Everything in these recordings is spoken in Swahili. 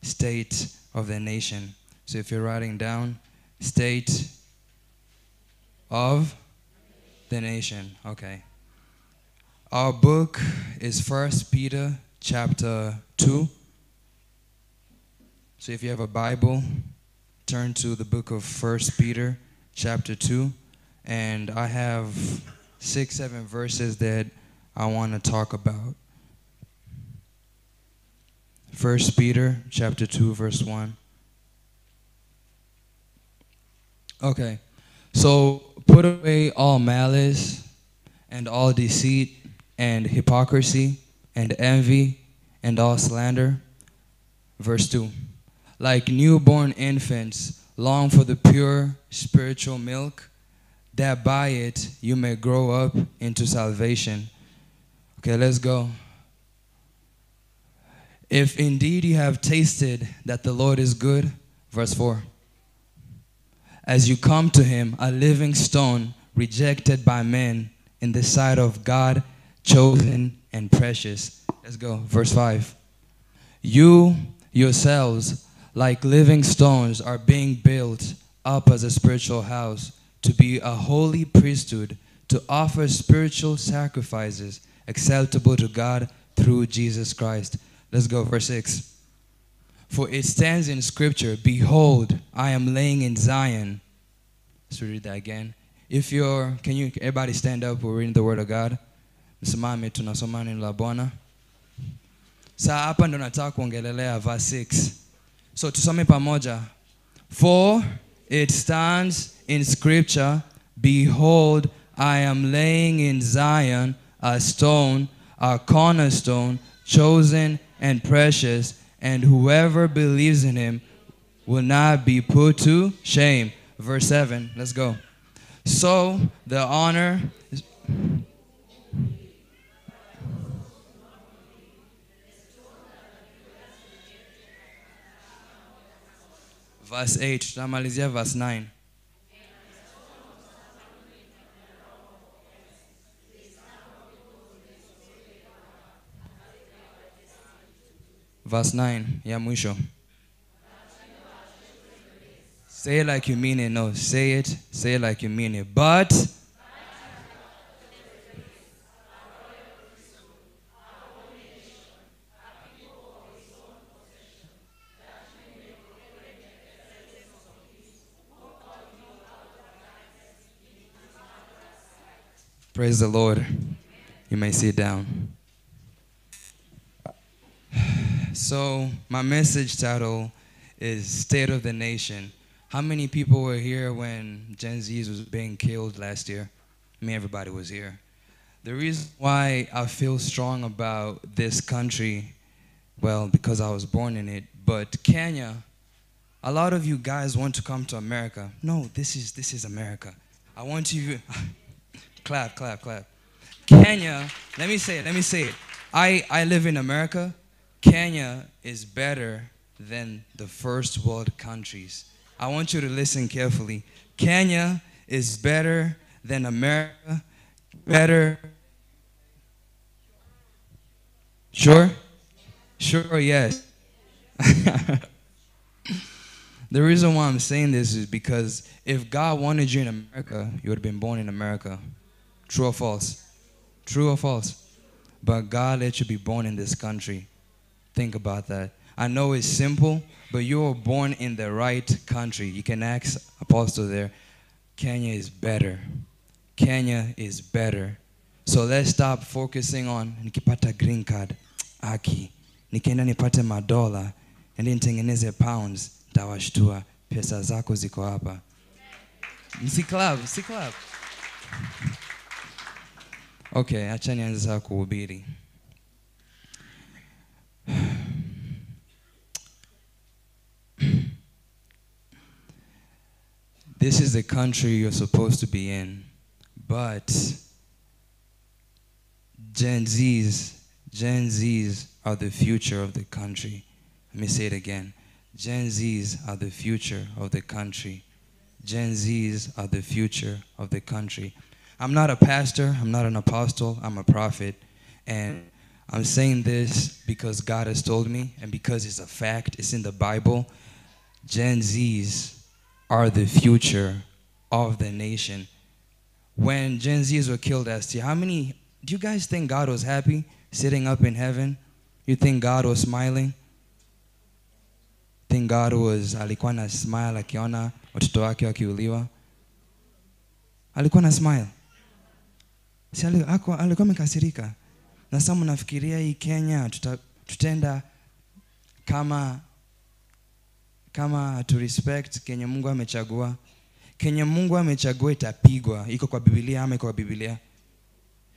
state of the nation. So if you're writing down, state of the nation. Okay. Our book is First Peter chapter 2. So if you have a Bible, turn to the book of First Peter chapter 2. And I have 6, 7 verses that I want to talk about. First Peter chapter 2 verse 1. Okay. So put away all malice and all deceit and hypocrisy and envy and all slander. Verse 2. Like newborn infants, long for the pure spiritual milk, that by it you may grow up into salvation. Okay, let's go. If indeed you have tasted that the Lord is good, verse 4. As you come to him, a living stone, rejected by men, in the sight of God, chosen and precious. Let's go, verse 5. You yourselves, like living stones, are being built up as a spiritual house, to be a holy priesthood, to offer spiritual sacrifices acceptable to God through Jesus Christ. Let's go, verse 6. For it stands in Scripture, behold, I am laying in Zion. Let's read that again. Can you everybody stand up? We're reading the Word of God. Msimame tunasoma neno la Bwana. Saa hapa ndo nataka kuongelelea verse 6. So tusome pamoja. For it stands in Scripture, behold, I am laying in Zion a stone, a cornerstone, chosen and precious, and whoever believes in him will not be put to shame. Verse 7, let's go. So the honor is... Verse 8, tutamalizia verse 9. Verse 9, ya mwisho. Say it like you mean it. No, say it like you mean it. But praise the Lord. You may sit down. So my message title is State of the Nation. How many people were here when Gen Z was being killed last year? I mean, everybody was here. The reason why I feel strong about this country, well, because I was born in it, but Kenya, a lot of you guys want to come to America. No, this is America. I want you, clap, clap, clap. Kenya, let me say it. I live in America. Kenya is better than the first world countries. I want you to listen carefully. Kenya is better than America. Better. Sure? Sure, yes. The reason why I'm saying this is because if God wanted you in America, you would have been born in America. True or false? True or false? But God let you be born in this country. Think about that. I know it's simple, but you were born in the right country. You can ask Apostle there. Kenya is better. Kenya is better. So let's stop focusing on nikipata green card, aki. Nikienda nipate madola, and nitengeneze pounds, tawashtua. Pesa zako ziko hapa. Si club. Okay, acha nianze sasa kuhubiri. This is the country you're supposed to be in, but Gen Zs are the future of the country. Let me say it again. Gen Zs are the future of the country. Gen Zs are the future of the country. I'm not a pastor, I'm not an apostle, I'm a prophet. And I'm saying this because God has told me and because it's a fact, it's in the Bible. Gen Zs are the future of the nation. When Gen Zs were killed last year, do you guys think God was happy sitting up in heaven? You think God was smiling? Think God alikuwa na smile akiona watoto wake wakiuliwa? Alikuwa na smile? Si alikuwa amekasirika? Na sasa mnafikiria hii Kenya tutenda kama to respect Kenya Mungu amechagua? Kenya Mungu amechagua itapigwa. Iko kwa Biblia ama iko kwa Biblia?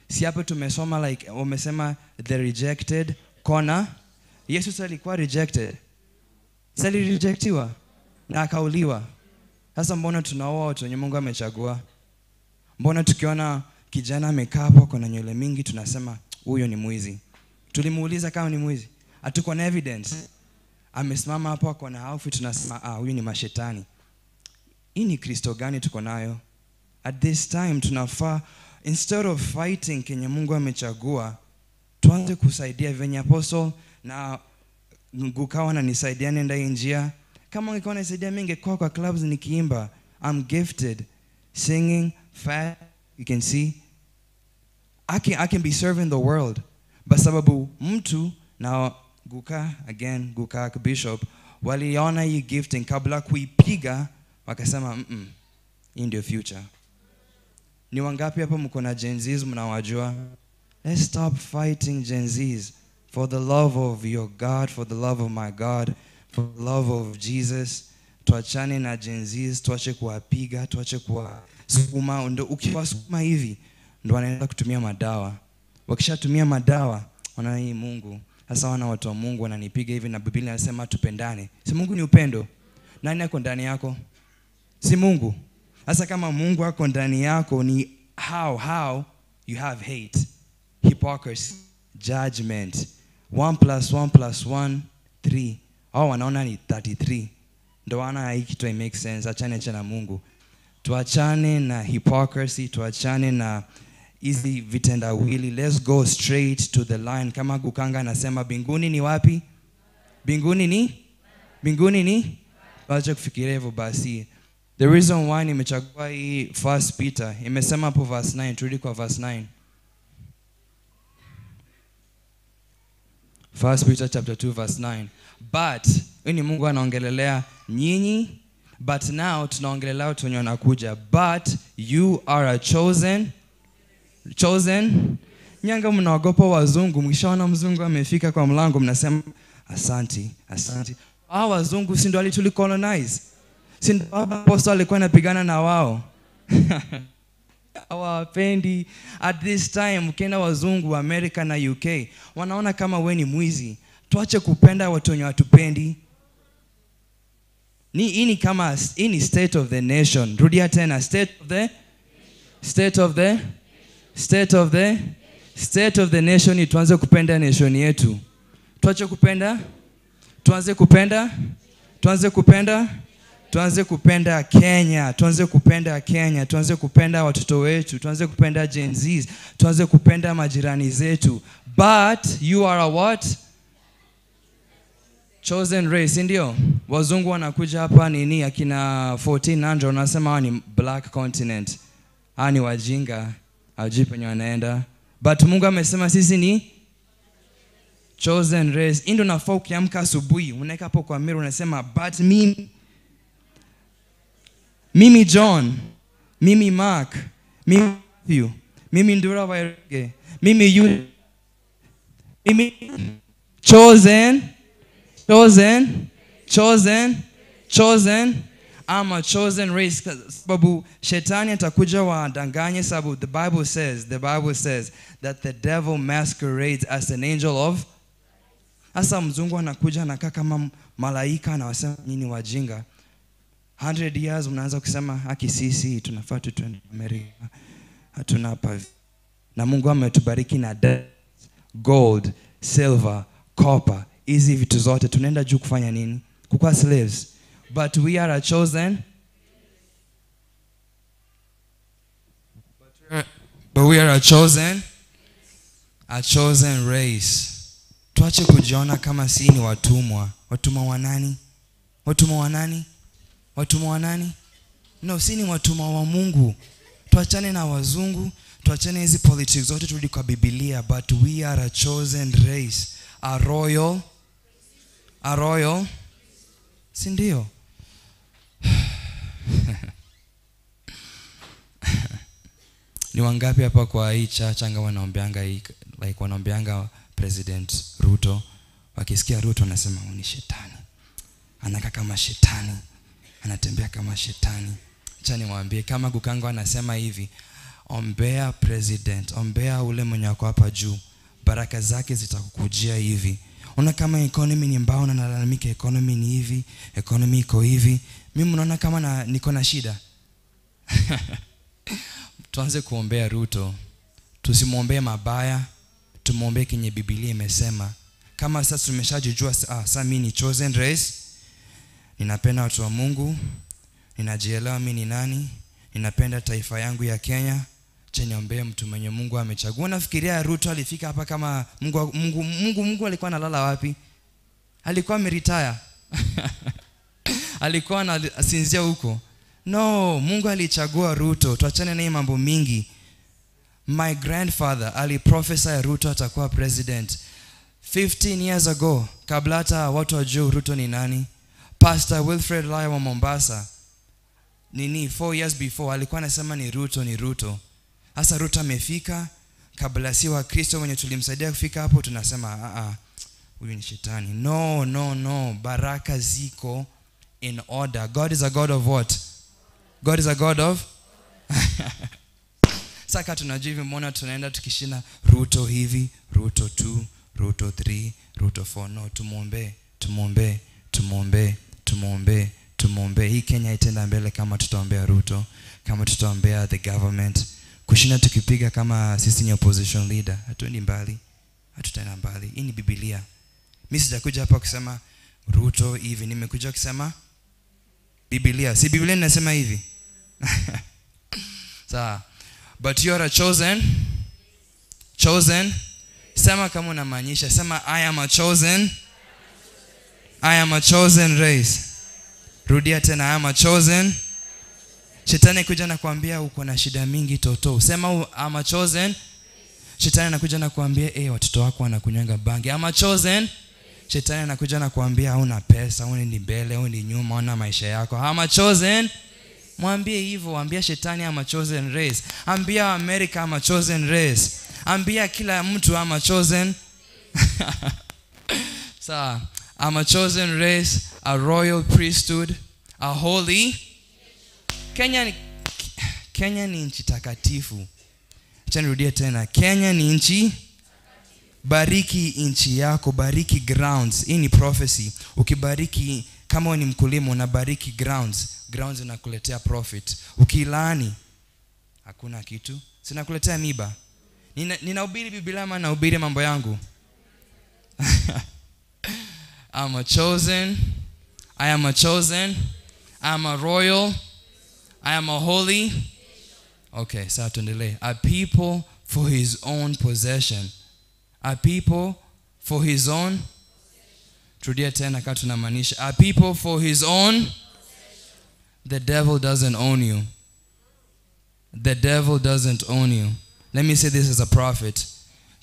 Si hapo tumesoma like wamesema the rejected corner. Yesu alikuwa rejected. Sali rejectiwa na akauliwa. Sasa mbona tunaoa watu wenye Mungu amechagua? Mbona tukiona kijana amekaa hapo kuna nywele mingi tunasema huyo ni mwizi? Tulimuuliza kama ni mwizi? Hatuko na evidence. Amesimama hapo kwa na outfit tunasema huyu ni mashetani. Hii ni Kristo gani tuko nayo? At this time tunafaa instead of fighting Kenya Mungu amechagua, tuanze kusaidia venye apostle na Gukawa na nisaidia nenda njia. Kama ungekuwa nisaidia mimi ningekuwa kwa clubs nikiimba. I'm gifted singing, fat, you can see. I can be serving the world. But sababu mtu na Guka bishop waliona hii gifting kabla kuipiga wakasema hii ndio future. Ni wangapi hapa mko na Gen Zs mnawajua? Let's stop fighting Gen Zs for the love of your God, for the love of my God, for the love of Jesus. Tuachane na Gen Zs, tuache kuwapiga, tuache kuwasukuma. Ndio ukiwasukuma hivi ndio wanaenda kutumia madawa. Wakishatumia madawa wana hii Mungu. Sasa wana watu wa Mungu wananipiga hivi na Biblia inasema tupendane. Si Mungu ni upendo? Nani ako ndani yako? Si Mungu. Sasa kama Mungu ako ndani yako ni how you have hate, hypocrisy, judgment. 1 + 1 + 1 3. Wanaona ni 33. Ndio wana hii kitu make sense. Achane na Mungu. Tuachane na hypocrisy, tuachane na hizi vitendawili. Let's go straight to the line. Kama Gukanga anasema binguni ni wapi? Binguni ni? Wacha kufikiria hivyo basi. The reason why nimechagua hii 1 Peter, imesema hapo verse 9, turudi kwa verse 9. 1 Peter chapter 2 verse 9. But, ni Mungu anaongelelea nyinyi, but now tunaongelelea watu wenye wanakuja. But you are a chosen. Nyanga mnaogopa wazungu, mkishaona mzungu amefika kwa mlango mnasema asante. Wazungu si ndio walitulicolonize? Si ndio apostle alikuwa anapigana na wao? Hawapendi. At this time ukienda wazungu wa America na UK wanaona kama we ni mwizi. Tuache kupenda watu wenye watupendi. Hii ni state of the nation. Rudia tena, state of the nation. Tuanze kupenda nation yetu. Tuache kupenda. Tuanze kupenda Kenya. Tuanze kupenda watoto wetu. Tuanze kupenda Gen Zs. Tuanze kupenda majirani zetu. But you are a what? Chosen race, ndio. Wazungu wanakuja hapa nini akina 1400 wanasema ni black continent. Ni wajinga. Hawajui penye wanaenda. But Mungu amesema sisi ni chosen race. Ndio nafaa ukiamka asubuhi unaweka hapo kwa mirror unasema but mimi John, mimi Mark, mimi Matthew, mimi Ndura Wairege, mimi chosen. I'm a chosen race. Sababu shetani atakuja wadanganye sababu the Bible says that the devil masquerades as an angel of. Asa mzungu anakuja anakaa kama malaika na wasema nyinyi wajinga. 100 years mnaanza kusema sisi tunafaa tuende Amerika. Hatuna hapa. Na Mungu ametubariki na gold, silver, copper. Hizi vitu zote tunaenda juu kufanya nini? Kukuwa slaves. But we are a chosen. A chosen race. Tuache kujiona kama si ni watumwa. Watumwa wa nani? Watumwa wa nani? Watumwa wa nani? No, si ni watumwa wa Mungu. Tuachane na wazungu, tuachane hizi politics zote, turudi kwa Biblia. But we are a chosen race, a royal, si ndio? Ni wangapi hapa kwa hii church anga wanaombeanga like wanaombeanga President Ruto, wakisikia Ruto wanasema ni shetani, anakaa kama shetani, anatembea kama shetani. Acha niwaambie, kama Kukango anasema hivi, ombea president, ombea ule mwenye wako hapa juu, baraka zake zitakukujia hivi. Ona kama economy ni mbaya, unalalamika economy ni hivi, economy iko hivi, mimi mnaona kama niko na shida? Tuanze kuombea Ruto. Tusimwombee mabaya, tumuombee kenye Biblia imesema. Kama sasa tumeshajijua sasa mimi ni chosen race, ninapenda watu wa Mungu, ninajielewa mimi ni nani, ninapenda taifa yangu ya Kenya, acha niombee mtu mwenye Mungu amechagua. Nafikiria Ruto alifika hapa kama Mungu alikuwa analala wapi? Alikuwa ameretire. Alikuwa anasinzia huko. No, Mungu alichagua Ruto. Tuachane na mambo mingi. My grandfather aliprophesy Ruto atakuwa president 15 years ago, kabla hata watu wajue Ruto ni nani. Pastor Wilfred Lai wa Mombasa 4 years before alikuwa anasema ni Ruto. Sasa Ruto amefika, kabla si wa Kristo wenye tulimsaidia kufika hapo, tunasema huyu ni shetani. No, baraka ziko in order. God is a God of what? God is a God of Saka tunajua hivi, mbona tunaenda tukishina Ruto hivi, Ruto 2, Ruto 3, Ruto 4. No, tumuombe. Hii Kenya itenda mbele kama tutaombea Ruto, kama tutaombea the government. Kushinda tukipiga kama sisi ni opposition leader, hatuendi mbali, hatutaenda mbali. Hii ni Biblia. Mimi sijakuja hapa kusema Ruto hivi, nimekuja kusema Biblia. Si Biblia inasema hivi? Sawa. But you are a chosen. Sema kama unamaanisha, sema I am a chosen race. Rudia tena, I am a chosen. Shetani kuja na kuambia uko na shida mingi toto. Sema I am a chosen. Shetani anakuja na kuambia watoto wako wanakunywanga bangi. I am a chosen. Shetani anakuja na kuambia hauna pesa, huni mbele, huni nyuma, huna maisha yako. I am a chosen. Mwambie hivyo, ambia shetani I am a chosen race. Ambia America I am a chosen race. Ambia kila mtu I am a chosen. Sawa. I'm a chosen race, a royal priesthood, a holy. Kenya ni nchi takatifu. Acha nirudie tena. Kenya ni nchi. Bariki nchi yako, bariki grounds. Hii ni prophecy. Ukibariki, kama ni mkulima unabariki grounds. Grounds inakuletea profit. Ukilaani hakuna kitu, sinakuletea miba. Ninahubiri Biblia ama nahubiri mambo yangu? I am a chosen. I am a royal. I am a holy. Okay, sasa tuendelee. A people for his own possession. A people for his own. Trudia tena kama tunamaanisha. A people for his own. The devil doesn't own you. The devil doesn't own you. Let me say this as a prophet.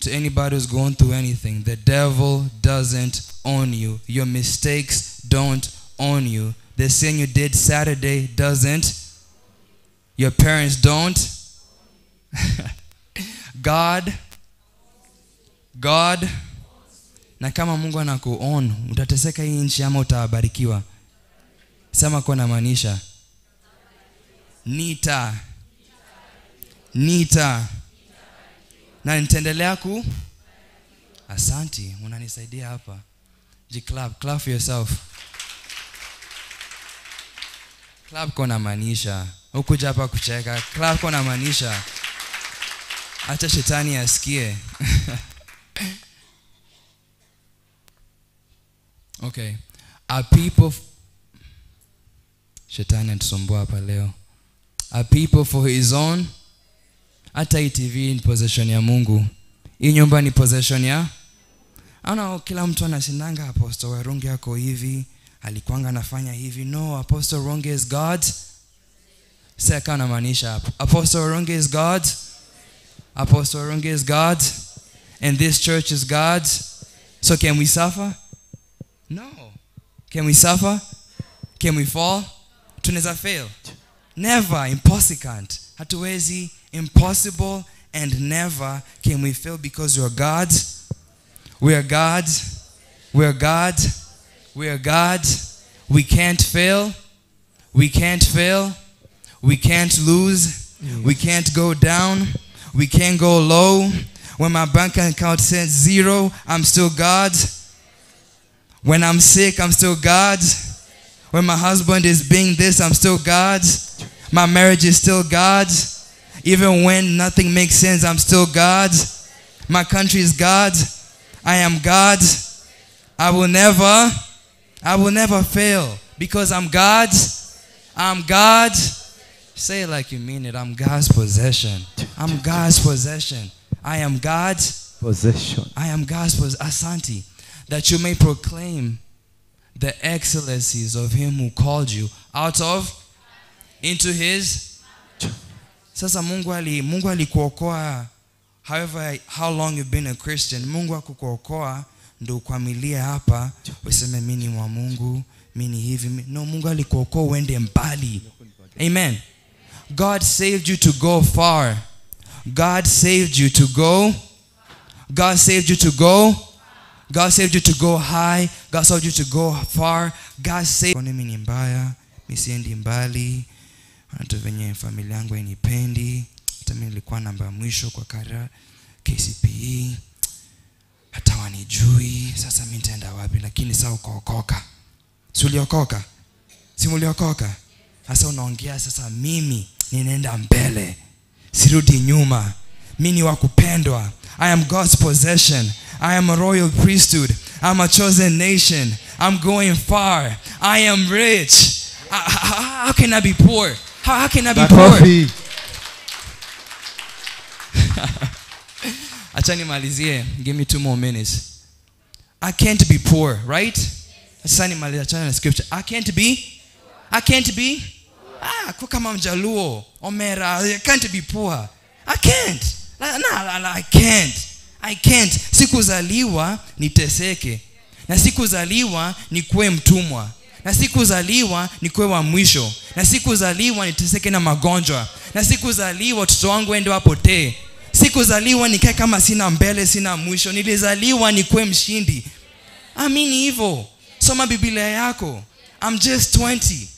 To anybody who's going through anything, the devil doesn't own you. Your mistakes don't own you. The sin you did Saturday doesn't. Your parents don't. God. Na kama Mungu anakuown, utateseka hii nchi ama utabarikiwa? Sema kwa namaanisha. Nita. Na nitaendelea ku. Asante, unanisaidia hapa. Clap for yourself. Clap kwa namaanisha. Ukuja hapa kucheka. Clap kwa namaanisha. Acha shetani asikie. Okay. A people. Shetani anatusumbua hapa leo. A people for his own. Hata hii TV in possession ya Mungu. Hii nyumba ni possession ya. Ana kila mtu anashindanga Apostle Ronge yako hivi, alikuanga anafanya hivi. No, Apostle Ronge is God's. Sasa na maanisha hapo. Apostle Ronge is God's. Apostle Ronge is God's. And this church is God's. So can we suffer? No. Can we suffer? Can we fall? Tunaweza fail? Never. Impossible. Hatuwezi. Impossible. And never can we fail because we are God's. We are God's. We are God's. We are God's. We can't fail. We can't fail. We can't lose. Yes. We can't go down. We can't go low. When my bank account says 0, I'm still God's. When I'm sick, I'm still God's. When my husband is being this, I'm still God's. My marriage is still God's. Even when nothing makes sense, I'm still God's. My country is God's. I am God's. I will never fail because I'm God's. I'm God's. Say it like you mean it. I'm God's possession. I'm God's possession. I am God's possession. I am God's possession. Asante. That you may proclaim the excellencies of him who called you out of into his. Sasa Mungu alikuokoa. However, how long you've been a Christian, Mungu akukuokoa ndo ukwamilie hapa useme mimi ni wa Mungu, mimi hivi. No, Mungu alikuokoa uende mbali. Amen. God saved you to go far. God saved you to go. God saved you to go. God saved you to go high. God saved you to go far. God saved you. Mimi ni mbaya, mimi siendi mbali. Watu venye familia yangu hainipendi. Hata mimi nilikuwa namba mwisho kwa kara KCPE. Hata wanijui. Sasa mimi nitaenda wapi? Lakini sasa ukaokoka. Si uliokoka? Si muliokoka? Sasa unaongea sasa mimi ninaenda mbele. Sirudi nyuma. Mimi ni wa kupendwa. I am God's possession. I am a royal priesthood. I'm a chosen nation. I'm going far. I am rich. How can I be poor? How can I be poor? Acha nimalizie. Give me 2 more minutes. I can't be poor, right? Acha nimalizie achana na scripture. I can't be kwa kama mjaluo omera. I can't be poor. I can't. I can't. Sikuzaliwa niteseke. Na sikuzaliwa nikuwe mtumwa. Na sikuzaliwa nikuwe wa mwisho. Na sikuzaliwa niteseke na magonjwa. Na sikuzaliwa watoto wangu ende wapotee. Sikuzaliwa nikae kama sina mbele sina mwisho. Nilizaliwa nikuwe mshindi. Amini hivyo. Soma Biblia yako. I'm just 20.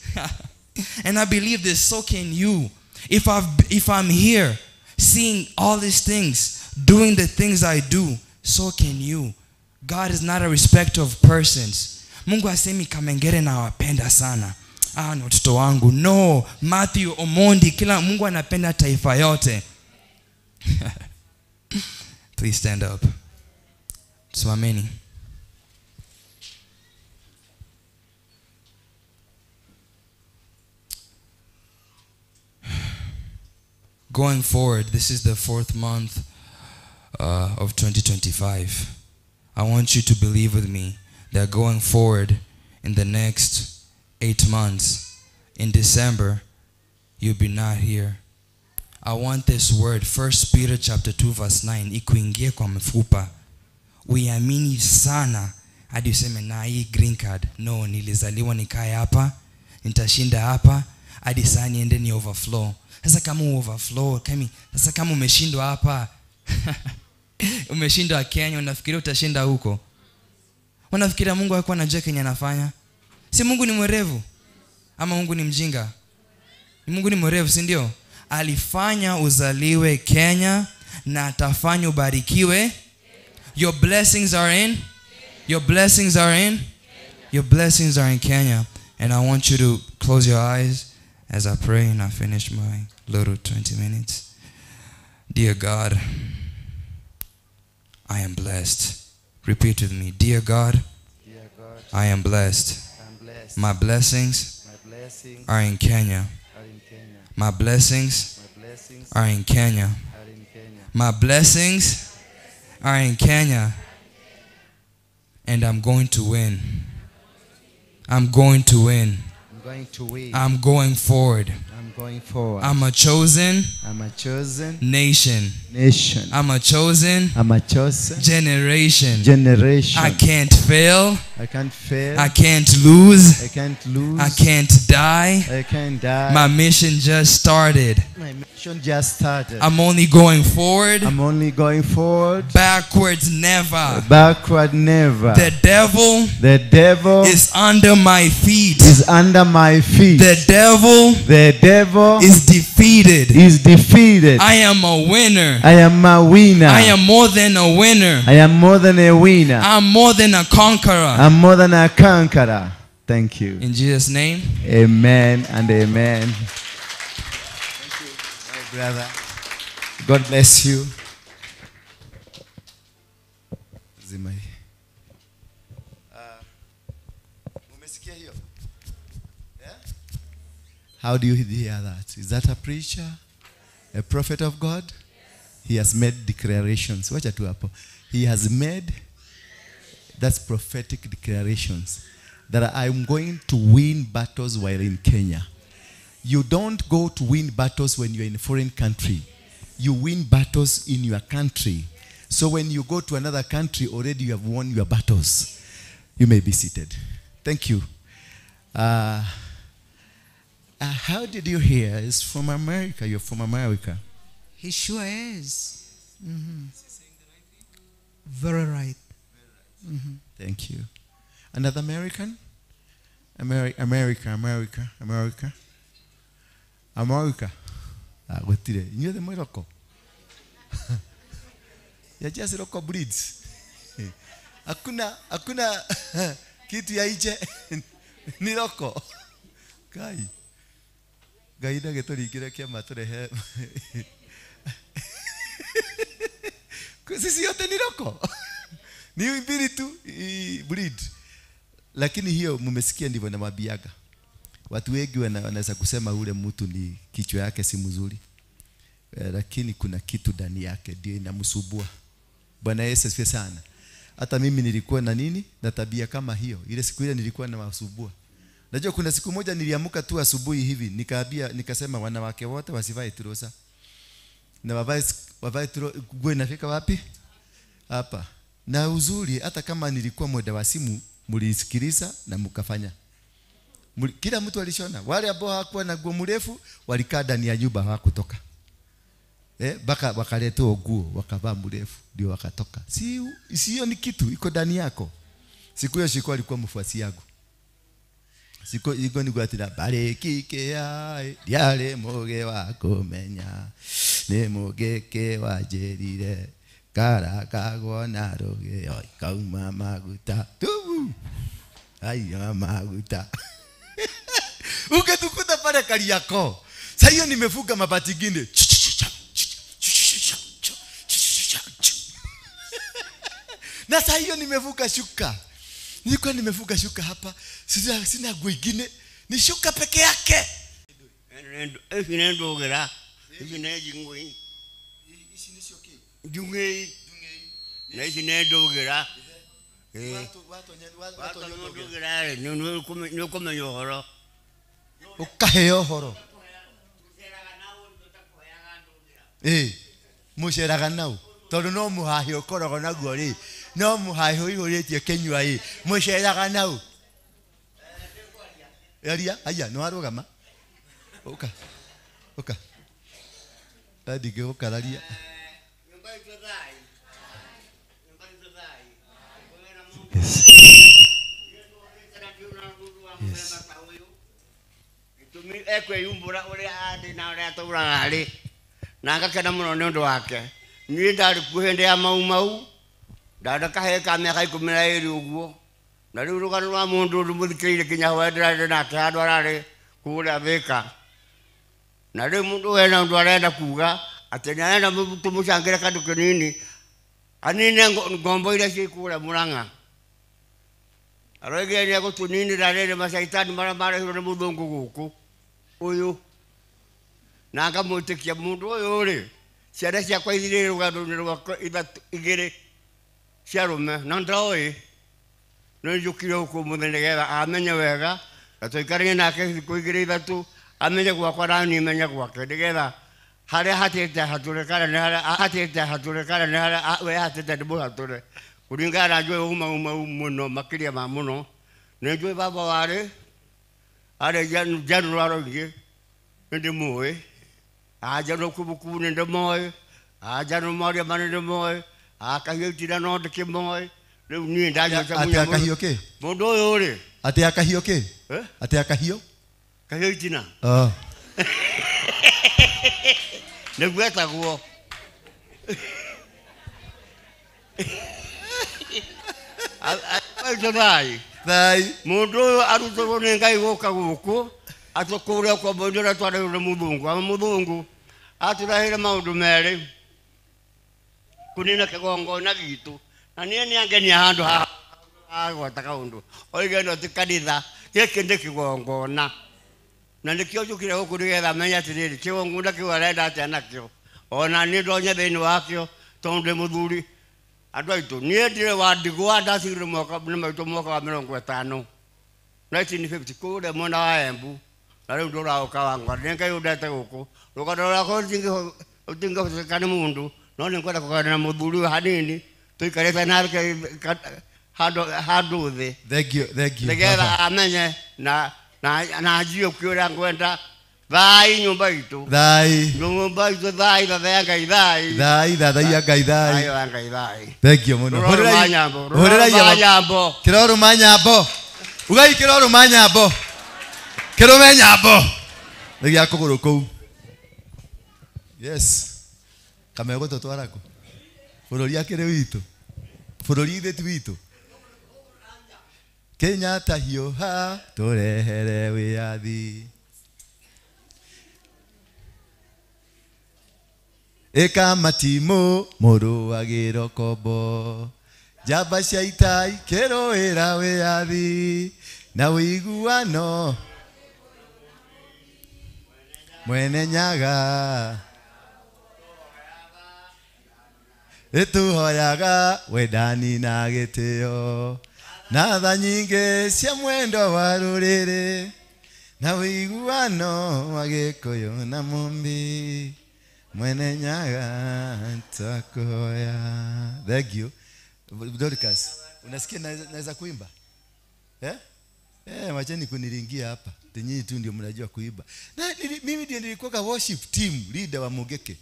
And I believe this, so can you. If I'm here seeing all these things, doing the things I do, so can you. God is not a respecter of persons. Mungu asemi Kamengere na wapenda sana. Ni watoto wangu. No, Matthew, Omondi, kila Mungu anapenda taifa yote. Please stand up. Simameni. Going forward, this is the 4th month of 2025. I want you to believe with me that going forward in the next 8 months, in December, you'll be not here. I want this word, 1 Peter chapter 2 verse 9, ikuingie kwa mfupa. Uiamini sana hadi useme na hii green card. No, nilizaliwa nikae hapa, nitashinda hapa, hadi saa niende ni overflow. Sasa kama overflow, sasa kama umeshindwa hapa, umeshindwa Kenya, unafikiria utashinda huko? Unafikiria Mungu hakuwa anajua Kenya anafanya? Si Mungu ni mwerevu? Ama Mungu ni mjinga? Mungu ni mwerevu, si ndio? Alifanya uzaliwe Kenya na atafanya ubarikiwe. Your blessings are in. Your blessings are in. Your blessings are in Kenya. And I want you to close your eyes as I pray and I finish my little 20 minutes. Dear God, I am blessed. Repeat with me. Dear God, I am blessed. My blessings are in Kenya. My blessings are in Kenya. My blessings are in Kenya, and I'm going to win. I'm going to win. I'm going to win. I'm going forward. I'm going forward. I'm a chosen nation. I'm a chosen generation. I can't fail. I can't fail. I can't lose. I can't lose. I can't die. I can't die. My mission just started. My mission just started. I'm only going forward. I'm only going forward. Backwards never. Backward never. The devil is under my feet. under my feet. The devil is defeated. I am a winner. I am a winner. I am more than a winner. I am more than a winner. I'm more than a conqueror. I'm more than a conqueror. Thank you. In Jesus' name. Amen and amen. Thank you, my brother. God bless you. How do you hear that? Is that a preacher? A prophet of God? Yes. He has made declarations. Watch out, hapo. He has made, that's prophetic declarations, that I'm going to win battles while in Kenya. You don't go to win battles when you're in a foreign country. You win battles in your country. So when you go to another country, already you have won your battles. You may be seated. Thank you. How did you hear? It's from America. You're from America. He sure is. Very right. Thank you. Another American? America. What did you the Morocco? You're just local breeds. Akuna kitu ya iche ni loko. Gaida getorikira kia maturehe. Sisi yote ni loko. Ni mbili tu breed. Lakini hiyo mmesikia ndivyo na mabiaga. Watu wengi wanaweza kusema ule mtu ni kichwa yake si mzuri. Lakini kuna kitu ndani yake ndio inamsubua. Bwana Yesu asifiwe sana. Hata mimi nilikuwa na nini? Na tabia kama hiyo. Ile siku ile nilikuwa na masubua. Najua kuna siku moja niliamka tu asubuhi hivi nikasema wanawake wote wasivae trosa. Na wavae nguo inafika wapi? Hapa. Na uzuri hata kama nilikuwa mwenda wa simu mlisikiliza na mkafanya. Kila mtu alishona. Wale ambao hawakuwa na nguo mrefu walikaa ndani ya nyumba hawakutoka. Baka wakaleta nguo wakavaa mrefu ndio wakatoka. Sio ni kitu iko ndani yako. Siku hiyo shiko alikuwa mfuasi yangu. Siku iko ni gwatira bariki ya yale moge wako menya ne mogeke wajerire karakago na roge kauma maguta tubu aya maguta ukatukuta pale Kariako. Sasa hiyo nimefuga mabati gine. Na sasa hiyo nimevuka shuka. Nilikuwa nimevuka shuka hapa. Sina nguo nyingine. Ni shuka peke yake. Nendo gara. Nendo ngoi. Isi ni shoki. Dungai. Na isi nendo gara. Watu nendo gara. No come yohoro. Ukahe yohoro. Musheraga nau. Tondu no muhahi okorogo naguo ri. No muhahi hoihoretie kenyua ri. Musheraga nau. Eria, aya no arugama. Oka. Adige okararia. Yes. Tumi ekwe yumbura uri andi na uri aturaga ri. Na ngakena muno ni undu wake. Ni ndari kuhende ya mau. Ndada kaheka miaka 12 uguo. Na riu rugano rwa mundu rumuthikirire kinya hwa ndirari nake handu arari kuria Thika. Na riu mundu wena undu arenda kuga ati naenda tumucangire kandu kinini. Anine ngombo iria cikura Murang'a. Aroige ni gutuninira riri macaitani maria marehirwo ni muthungu guku. Uyu. Na ngamwitikia mundu uyu ri. Ciana ciakwa ithire rugano-ini rwakwa igiri ciarume na ndoi no jukire uko munenegera amenya wega atoikarige nake kuigire ithatu amenye gwakwa nani menya gwake ndigera haria hatete haturekana ni haria hatete haturekana ni haria we hatete ndibu hature kuringana njwe uma muno makiria ma muno ne njwe baba wale are janu arongi ndi muwe ajano kubuku ndi moy ajano maria mane ndi moy akahitira no ndike moy ni ndaje ate akahio ke mundu uyu ri ate akahio ke ate akahio kahitina ne gweta guo ai thai mundu aruto ne ngai goka guku atokure kwa bondera tware mudungu aturahira maundu mere kunina kigongo na gitu na ni angenia handu ha gwataka undu oigeno tikanitha gikinde kigongo na nikio jukire huku nigetha menya atiriri kigongo na kiwarenda atia nakio ona ni ndonye thini wakio tonde muthuri andu aitu nie ndire wa ndigwa ndacigire mwaka ni maitu mwaka wa 50 1950 kure mona wa Embu na riu ndurauka wangwa nengai udete guku rukadora ko utinga kani mundu no ni kwenda kukana na muthuri hanini tuikarete na hadu the thank you nigetha amenye na ajio kiura ngwenda thai nyumba itu thai thai ya ngai thai thank you muno horera nyambo kiroro manyambo ugai kiroro manyambo kirome nyambo ngia kuguru kou yes kama goto twarako bururi akire witu bururi ithe witu Kenya tahio ha turehere wiathi eka matimo muru agiro kobo jaba shaitai kero era wiathi na wiguano mwene nyaga etuhoyaga wedani na gitio na tha nyingi cia mwendo wa ruriri na wiguano wa gikuyu na mumbi mwene nyaga takoya. Thank you Dorcas, unasikia naweza kuimba wacheni kuniringia hapa nyinyi tu ndio mnajua kuimba na mimi ndio nilikuwa worship team leader wa Mugeke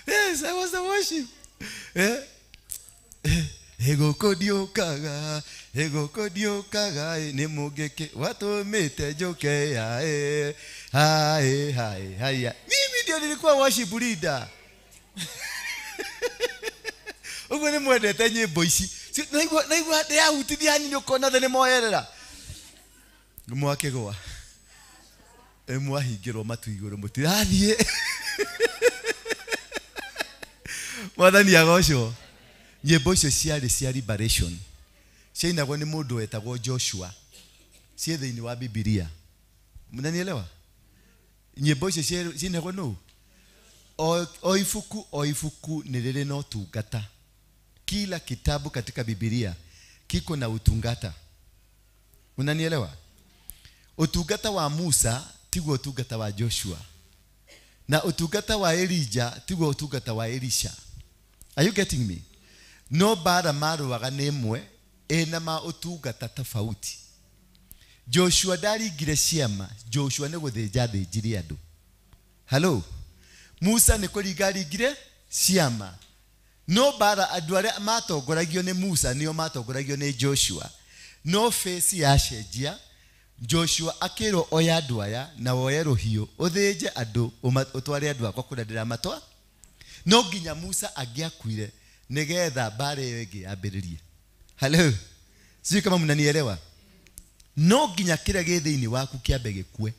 yes, I was the worship. Ego kodio kaga ni Mugeke watu mete joke ya hai mimi ndio nilikuwa worship leader. Ugo ni mwendete nyimbo ici naigua ndia hutithia ni ukona thene moyerera mwakegwa mwahingirwo matu iguru mutirathie mwathani agocwo. Nyimbo icio ciarĩ cia liberation ciainagwo nĩ mũndũ wetagwo Joshua ciĩ thĩinĩ wa Biblia. Mnanielewa? Nyimbo icio ciinagwo no o ifuku ni rĩrĩ na ũtungata. Kila kitabu katika Biblia kiko na utungata. Unanielewa? Utungata wa Musa tiguo utungata wa Joshua, na utungata wa Elijah tiguo utungata wa Elisha. Are you getting me? No bara maruaga nemwe ena ma utungata tofauti. Joshua darigire ciama. Joshua ne guthinja thinjiri andu. Hello. Musa ne kurigarigire ciama. No bara andu aria matongoragio ni Musa nio matongoragio ni Joshua. No face ya cenjia. Joshua akiro oya andu aya na woye ruhiu uthinje andu utware andu akwa kurandira matwa. No nginya Musa agiakuire nigetha bare iyo ingi yambiririe. Hello. Sio kama mnanielewa? No nginya kira githiini waku kiambe gikue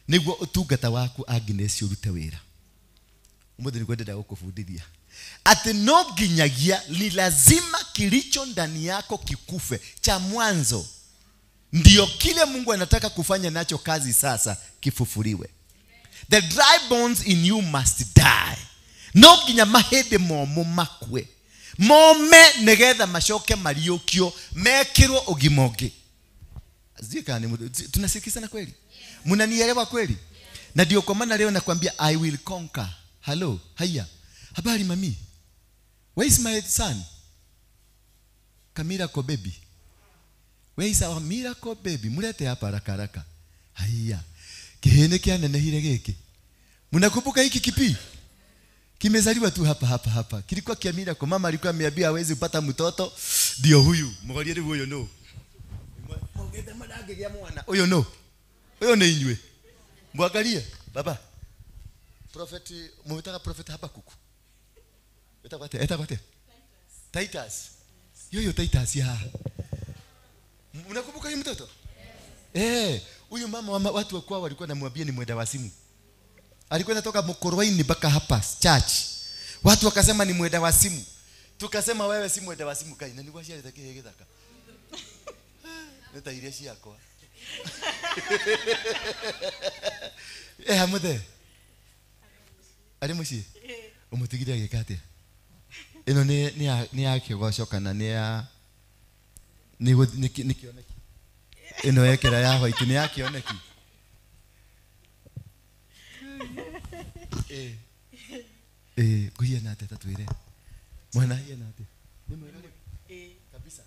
niguo utungata waku Agnes urute wira. Umuthi ni kwenda gukufundithia ati no nginyagia ni lazima kilicho ndani yako kikufe cha mwanzo, ndio kile Mungu anataka kufanya nacho kazi sasa kifufuliwe. The dry bones in you must die. no nginya mahĩndĩ momũ makue mome negetha macoke mariũkio mekirwo ũgima ũngĩ. Tunasikizana kweli? Mnanielewa kweli? Na ndio kwa maana leo nakwambia I will conquer. Hello, haya. Habari mami? Where is my son? Miracle baby. Where is our miracle baby? Mulete hapa haraka haraka. Haya. Kihene kianenehire giki. Mnakumbuka hiki kipi? Kimezaliwa tu hapa. Kilikuwa kia miracle. Mama alikuwa ameambia hawezi kupata mtoto. Ndio huyu. Mgoliere huyo no. Ongeza madage ya mwana. Huyo no. Huyo ni inywe. Mwangalie baba. Prophet, mmetaka prophet hapa kuku. Etakwate. Titus. Yoyo Titus ya. Unakumbuka yule mtoto? Huyu mama watu wa kwao walikuwa namwambia ni mwenda wasimu. Alikuwa anatoka Mkoroini mpaka hapa church. Watu wakasema ni mwenda wasimu. Tukasema wewe si mwenda wasimu kai. Na nilikuwa shia take githaka. Neta ile shia kwa. Hamuthe. Ali mushi. Umutigire gekate. Ino ni yake gwacoka na ni kioneki. Ino yekera ya white ni yake oneki. Kuya nate tatwire. Mwana hiya nate. Ni mwega kabisa.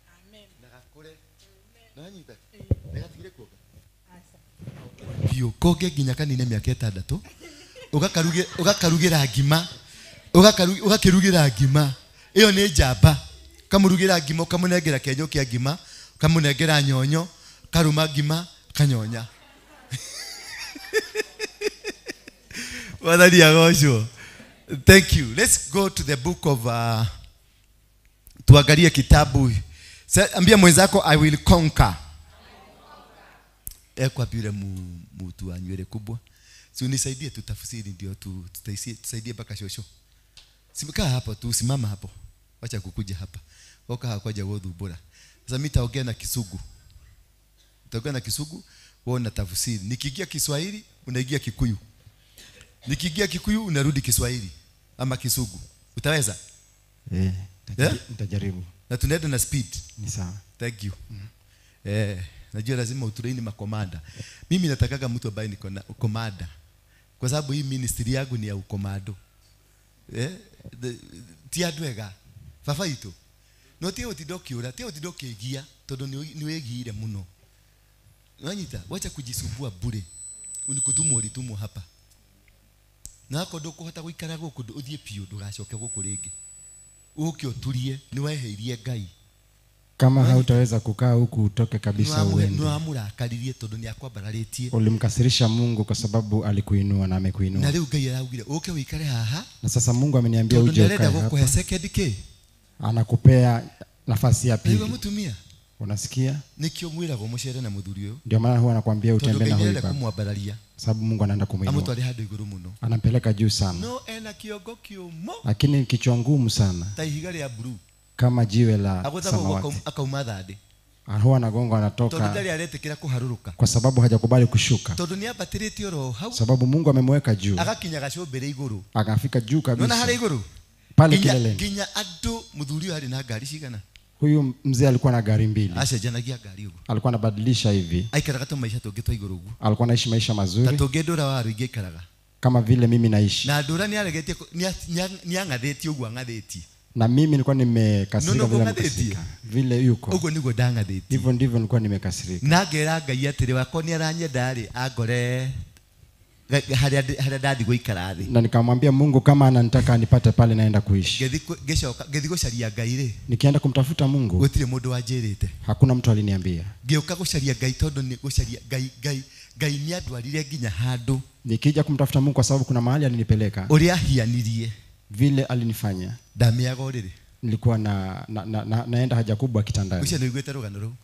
Amen. Nakakure. Nanyita. Negatigire kuoga. Bio koge ginya kanine miaka 6. Ugakarugira ngima. Ugakirugira ngima. Iyo ni njamba. Kamurugira ngima, kamunengera kenyo kia ngima, kamunengera nyonyo, karuma ngima, kanyonya. Wadhani agosho. Thank you. Let's go to the book of tuangalie kitabu. Ambia mwenzako I will conquer. Kwa bure mtu wa nywele kubwa. Si unisaidie tutafsiri ndio tusaidie mpaka shosho. Simkaa hapo tu, simama hapo. Wacha kukuja hapa. Woka hakuja wodhubura. Sasa mimi taongea na Kisugu. Utaongea na Kisugu, wewe unatafsiri. Nikiingia Kiswahili, unaingia Kikuyu. Nikiingia Kikuyu, unarudi Kiswahili ama Kisugu. Utaweza? Nitajaribu. Na tunaenda na speed. Ni sawa. Thank you. Najua lazima utrain makomanda. Mimi natakaga mtu ambaye niko na komanda. Kwa sababu hii ministry yangu ni ya ukomando. Tia dwega. Fafa ito. No tio tidokiura, tio tidokigia, todo niwegire muno. Wanyita, wacha kujisumbua bure. Unikutumu ulitumu hapa. Na ako ndoko hota guikara guku uthie pio ndugacoke guku ringi. Uke utulie niweheirie Ngai. Kama hautaweza kukaa huku utoke kabisa uende. No amurakaririe todo ni akwambararitie. Ulimkasirisha Mungu kwa sababu alikuinua na amekuinua. Na leo Ngai aragire uke uikare haha. Na sasa Mungu ameniambia uje ukae hapa. Second K. Anakupea nafasi ya pili. Ndio mtumia. Unasikia? Nikio mwira go mushere na muthuri uyu. Ndio maana huwa anakuambia utembee na huyu baba. Sababu Mungu anaenda kumuinua. Amutwali hado iguru muno. Anampeleka juu sana. No ena kiogo kiomo. Lakini kichwa ngumu sana. Taihigari ya blue. Kama jiwe la samawati. Akauma thade. Huwa anagonga anatoka. Todo ndali aretekera kuharuruka. Kwa sababu hajakubali kushuka. Todo ni abatirite oro hau. Sababu Mungu amemweka juu. Akakinya gacobere iguru. Akafika juu kabisa. Nona hali iguru. Pale kileleni. Ginya ado muthuri hari na gari cigana. Huyu mzee alikuwa na gari mbili. Acejanagia gari ugo. Alikuwa anabadilisha hivi. Aikaraga to maisha tugitwa iguru ugo. Alikuwa anaishi maisha mazuri. Tatugedora waru igekaraga. Kama vile mimi naishi. Na ndura ni aregetie ni angathetie ugo angathetie. Na mimi nilikuwa nimekasirika vile nimekasirika. Vile yuko. Ugo nigo dangathetie. Hivyo ndivyo nilikuwa nimekasirika. Na ngera Ngai atire wako ni aranyenda ri angore haria ndathi guikara thi. Na nikamwambia Mungu kama ananitaka anipate pale naenda kuishi. Gethi gucaria Ngai ri. Nikienda kumtafuta Mungu. Gutire mundu wanjirite. Hakuna mtu aliniambia. Ngeuka gucaria Ngai tondu ni gucaria Ngai ni andwarire nginya handu. Nikija kumtafuta Mungu kwa sababu kuna mahali alinipeleka. Uria hianirie. Vile alinifanya. Ndamiaga uriri. Nilikuwa naenda haja kubwa kitandani. Ucio ni gwete rugano ru.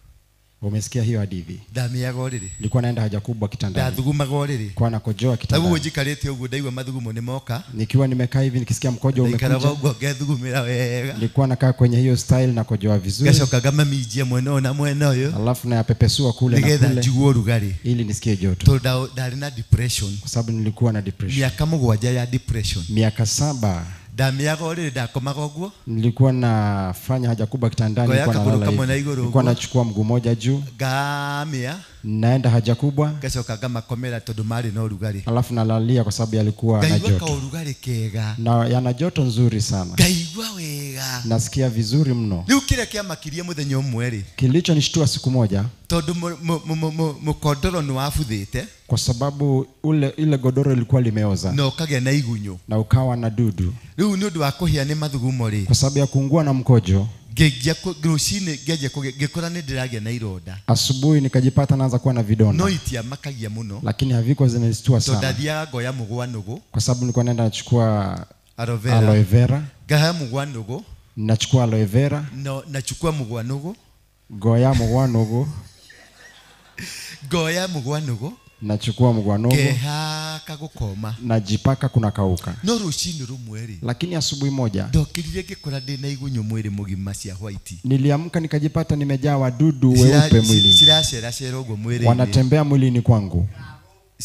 Umesikia hiyo hadithi? Ndamiaga oriri. Nilikuwa naenda haja kubwa kitandani. Ndathugumaga oriri. Kwa nakojoa kitandani. Naguo njikarite uguo ndaigua mathugumo ni moka. Nikiwa nimekaa hivi nikisikia mkojo umekuja. Nikaraga uguo ngethugumira wega. Nilikuwa nakaa kwenye hiyo style na kojoa vizuri. Gacoka gamamijia mwena na mwena uyu. Alafu na yapepesua kule na Nigetha kule. njiguo rugari. Ili nisikie joto. To ndari na depression. Kwa sababu nilikuwa na depression. Miaka 7 ya depression. Miaka 7. Ndamiaga oriri ndakomaga uguo. Nilikuwa nafanya haja kubwa kitandani, nilikuwa nalala hivi. Nilikuwa nachukua mguu moja juu. Ngamia. Naenda haja kubwa. Gacoka ngamakomera tondu mari no rugari. Alafu nalalia kwa sababu yalikuwa na joto. Ngaigua rugari kega. Na yana joto nzuri sana. Ngaigua wega. Nasikia vizuri mno. Riu kile kiamakirie muthenya umwe ri. Kilichonishtua siku moja, tondu mukodoro ni wabuthite. Kwa sababu ile godoro ilikuwa limeoza. No kage na igunyo. Na ukawa na dudu. Riu ni undu wa kuhia ni mathugumo ri. Kwa sababu ya kuungua na mkojo. Rucini ngekora ni ndiragia na ironda. Asubuhi nikajipata naanza kuwa na vidonda. No itiamakagia muno. Lakini haviko zinastua sana. Tondadhiaga ngoya mugwa nugu. Kwa sababu nilikuwa naenda nachukua aloe vera. Ngahaya mugwa nugu. Nachukua aloe vera. No nachukua mugwa nugu. Goya mugwa nugu. Goya mugwa nugu. Nachukua mugwa nugu. Ngehaka gukoma. Najipaka kuna kauka. No rucini rumwe ri. Lakini asubuhi moja ndokirire ngikora ndina igunyo mwiri mugima cia white. Niliamka nikajipata nimejaa wadudu weupe mwili. Ciracera cera uguo mwiri. Wanatembea mwilini kwangu.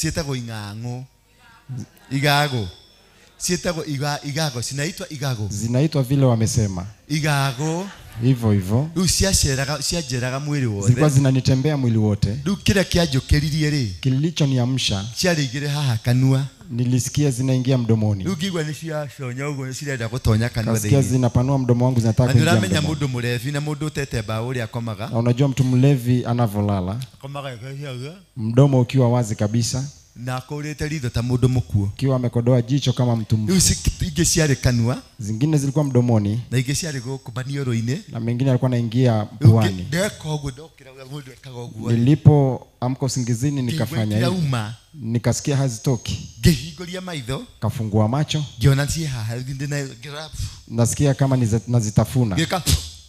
Cietagwo ing'ang'o. Igago. Cietagwo igago, zinaitwa igago. Zinaitwa vile wamesema. Igago. Hivyo. Riu ciajeraga mwili wothe. Zilikuwa zinanitembea mwili wote. Riu kile kianjukiririe ri. Kilichoniamsha. Ciarigire haha kanua. Nilisikia zinaingia mdomoni. Riu ngigwa ni ciaconya uguo cirenda gutonya kanua thini. Nasikia zinapanua mdomo wangu zinataka kuingia mdomoni. Ndio mundu murevi na mundu utete bao uri akomaga. Na unajua mtu mlevi anavolala. Akomaga kahiaga. Mdomo ukiwa wazi kabisa. Na akorete ritho ta mundu mukuo. Kiwa amekodoa jicho kama mtu mfu. Riu inge ciari kanua. Zingine zilikuwa mdomoni. Na inge ciari guku manioro-ini. Na mengine alikuwa anaingia puani. Nilipo amka usingizini nikafanya hivi. Nikasikia hazitoki. Ngihinguria maitho. Kafungua macho. Ngiona cie haha ndina grab. Nasikia kama nazitafuna.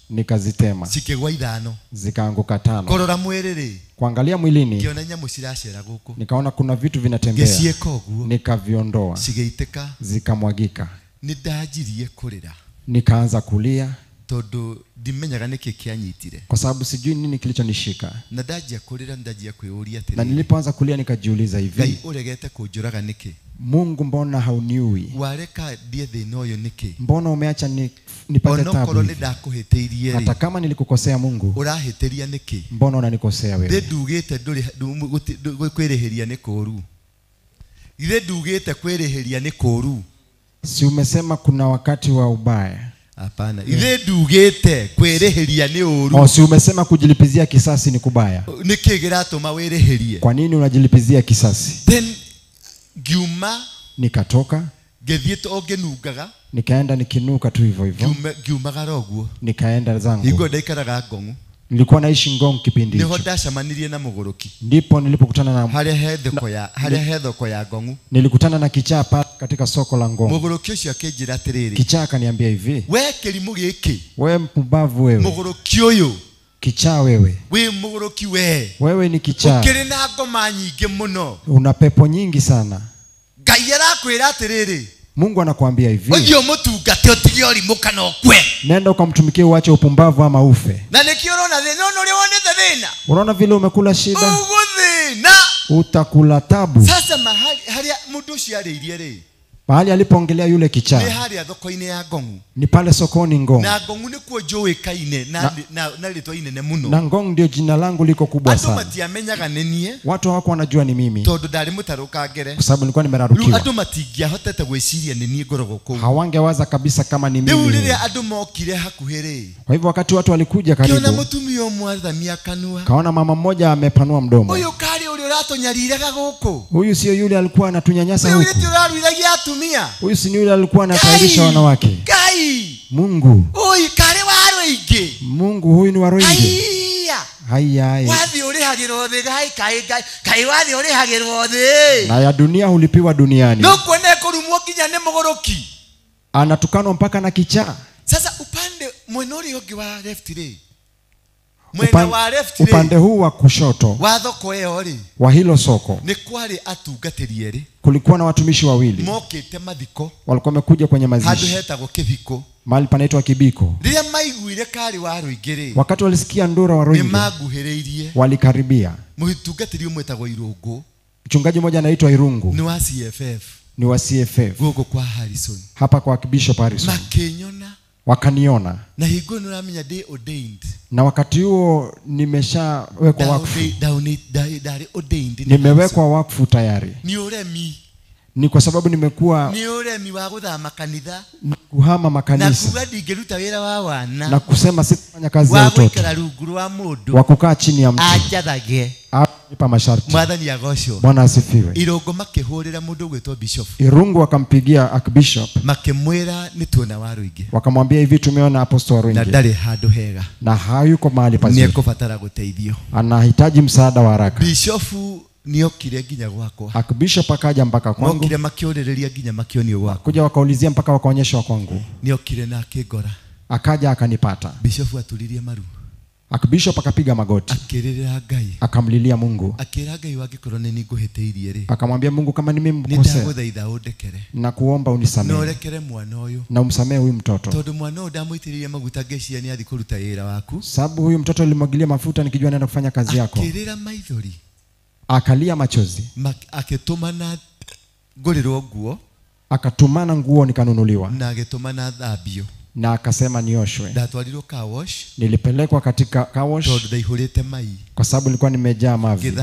Nikazitema. Cikigwa ithano. Zikaanguka 5. Korora mwiri ri. Kuangalia mwilini. Ngiona nyamu ciracera guku. Nikaona kuna vitu vinatembea. Ngicieka uguo. Nikaviondoa. Cigeiteka. Zikamwagika. Nidajirie kurira. Nikaanza kulia. Tondu ndimenyaga niki kianyitire. Kwa sababu sijui nini kilichonishika. Na ndajia kurira ndajia kwiuria tena. Na nilipoanza kulia nikajiuliza hivi. Ngai uregete kunjuraga niki? Mungu mbona hauniui? Wareka ndie thina uyu niki? Mbona umeacha nipate tabu? Onokoro nidakuhiteirie ri. Hata kama nilikukosea Mungu. Urahitiria niki? Mbona unanikosea wewe? Ndugite nduri kwirihiria ni kuru. Ile ndugite kwirihiria ni kuru. Si umesema kuna wakati wa ubaya? Hapana. Ile ndugite kwirihiria ni uru. Si umesema kujilipizia kisasi ni kubaya? Niki giratuma wirihirie? Kwa nini unajilipizia kisasi? Then giuma nikatoka. Ngethie ongenungaga. Nikaenda nikinuka tu hivyo. Giumagara uguo. Nikaenda zangu. Higo ndaikaraga Ngong'u. Nilikuwa naishi Ngong kipindi hicho. Niho ndacamanirie na Muguruki. Ndipo nilipokutana na haria hethoko ya Ngong'u. Nilikutana na kichaa katika soko la Ngong. Muguruki ucio akinjira atiriri. Kichaa akaniambia hivi. We kirimu giki. Wewe mpumbavu wewe. Muguruki uyu. Kichaa wewe. We Muguruki we. Wewe ni kichaa. Ukiri na ngoma nyingi muno. Una pepo nyingi sana. Ngai arakwira atiriri. Mungu anakuambia hivi. Wewe mutungate utige urimu kana okwe. Nenda ukamtumikie uache upumbavu ama ufe. Na nikio unaona thina uri wonete thina. Unaona vile umekula shida? Uguthina. Utakula tabu. Sasa mahali haria mundu ucio ariirie ri. Mahali alipoongelea yule kichaa. Ni haria thoko-ini ya Ngong'u. Ni pale sokoni Ngong. Na Ngong'u ni kuo njuikaine na ritwa inene muno. Na Ngong ndio jina langu liko kubwa sana. Andu matiamenyaga nenie. Watu hawako wanajua ni mimi. Tondu ndari mutarukangere. Kwa sababu nilikuwa nimerarukiwa. Andu matingiahotete gwiciria nenie ngorogo kuu. Hawangewaza kabisa kama ni mimi. Ndio rĩrĩa andu mokire hakuhiri. Kwa hivyo wakati watu walikuja karibu. Kiona mutumia omwathamia kanua. Kaona mama mmoja amepanua mdomo. Uyu kari uri uratonyariraga guku. Huyu sio yule alikuwa anatunyanyasa huku. Uyu uraruiragia atumia. Huyu si yule alikuwa anatairisha wanawake. Ngai. Mungu. Uyu kari waro ingi. Mungu huyu ni waro ingi. Haya. Wathi urihagirwo thi kai wathi urihagirwo thi. Na ya dunia hulipiwa duniani. No kwene kurumwo kinya ni Muguruki. Anatukanwa mpaka na kichaa. Sasa upande mwenori ungi wa left ri. upande huu wa kushoto wa hilo soko kulikuwa na watumishi wawili walikuwa wamekuja kwenye mazishi mahali panaitwa Kibiko. Wakati walisikia ndura wa Rwingi walikaribia. Mchungaji mmoja anaitwa Irungu ni wa CFF hapa kwa Bishop Harrison. Wakaniona na wakati huo nimeshawekwa wakfu, nimewekwa wakfu tayari. Ni kwa sababu nimekuwa kuhama makanisa na kusema sitafanya kazi ya utoto wa kukaa chini ya mtu nipa masharti. Bwana asifiwe. Irungu wakampigia Archbishop wakamwambia hivi, tumeona Apostle Rwingi na hayuko mahali pazuri, anahitaji msaada wa haraka. Archbishop akaja mpaka kwangu, kuja wakaulizia mpaka wakaonyesha kwangu, akaja akanipata. Archbishop akapiga magoti akamlilia Mungu, akamwambia Mungu, kama nimemkosea na kuomba unisamehe na umsamehe huyu mtoto, sababu huyu mtoto nilimwagilia mafuta nikijua naenda kufanya kazi yako. Akalia machozi, akatumana nguo nikanunuliwa, na akasema nioshwe. Nilipelekwa katika car wash kwa sababu nilikuwa nimejaa mavi.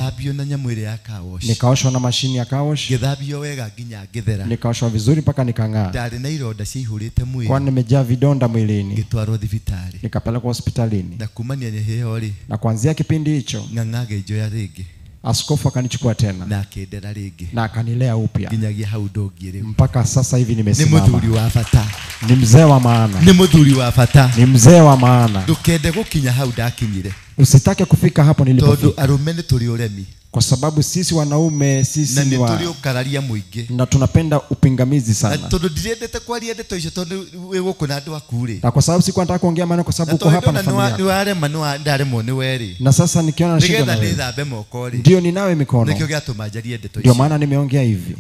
Nikaoshwa na mashini ya car wash, nikaoshwa vizuri mpaka nikang'aa. Kwa nimejaa vidonda mwilini, nikapelekwa hospitalini. Na kuanzia kipindi hicho askofu akanichukua tena na akanilea upya mpaka sasa hivi nimesimama. Ni mzee wa maana, ni mzee wa maana. Usitake kufika hapo nilipofika, kwa sababu sisi wanaume sisi na tunapenda upingamizi sana. Na kwa sababu sikuwa nataka kuongea maana, kwa sababu uko hapa na familia. Na sasa nikiona shida na wewe, ndio ninawe mikono, ndio maana nimeongea hivi.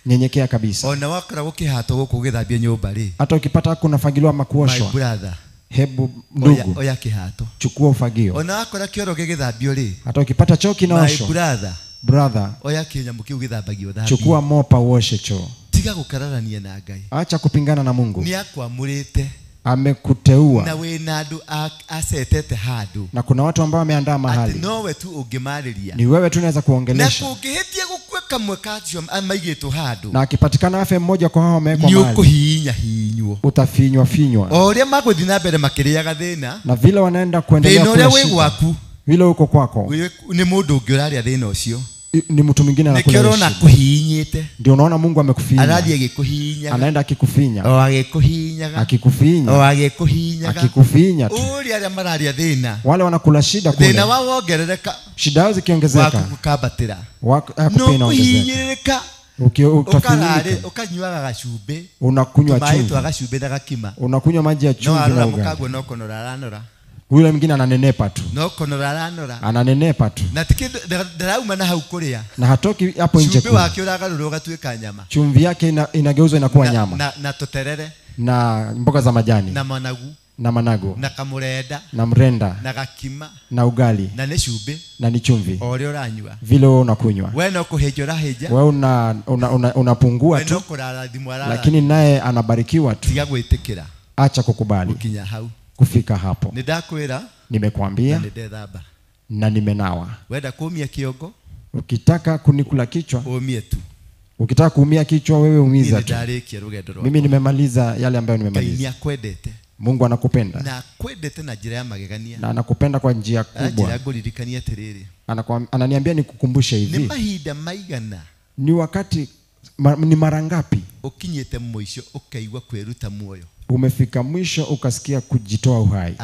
Nyenyekea kabisa. Hata ukipata kunafagiliwa makuoshwa, hebu ndugu chukua ufagio. Hata ukipata choo kinaoshwa, brother chukua mopa uoshe choo. Acha kupingana na Mungu. Amekuteua na kuna watu ambao wameandaa mahali, ni wewe tu unaweza kuongelesha. Na akipatikana afe mmoja kwa hao wamewekwa mahali, utafinywa finywa. Na vile wanaenda kuendelea kushika vile uko kwako, ni mtu mwingine anakuletea. Ndio unaona Mungu amekufinya, anaenda akikufinya, akikufinya tu. Wale wanakula shida kule, shida zao zikiongezeka wako inaongezeka. Unakunywa chumvi, unakunywa maji ya chumvi na ugali. Yule mwingine ananenepa tu, ananenepa tu, na hatoki hapo nje. Chumvi yake inageuzwa inakuwa nyama na mboga za majani na managu na mrenda na ugali na ni chumvi. Vile wewe unakunywa, wewe unapungua tu, lakini naye anabarikiwa tu. Acha kukubali kufika hapo. Nimekuambia na nimenawa. Ukitaka kunikula kichwa, ukitaka kuumia kichwa, wewe umiza tu. Mimi nimemaliza yale ambayo nimemaliza. Mungu anakupenda na anakupenda kwa njia kubwa. Ananiambia nikukumbushe hivi, ni wakati ni mara ngapi umefika mwisho ukasikia kujitoa uhai,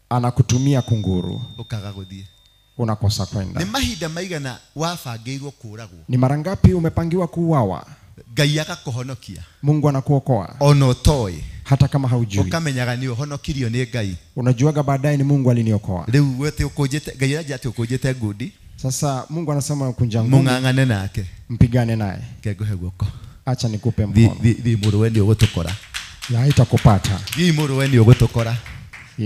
anakutumia kunguru unakosa kwenda? Ni mara ngapi umepangiwa kuuawa, Mungu anakuokoa hata kama haujui. Ukamenyaga ni uhonokirio ni Ngai. Unajuaga baadaye ni Mungu aliniokoa. Riu wete ukujete Ngai aje ati ukujete ngudi. Sasa Mungu anasema kunja ngumi. Mungangane nake. Mpigane naye. Keguhe guoko. Acha nikupe mkono. Thi muruwe ni ugutukora. Na haitakupata. Thi muruwe ni ugutukora.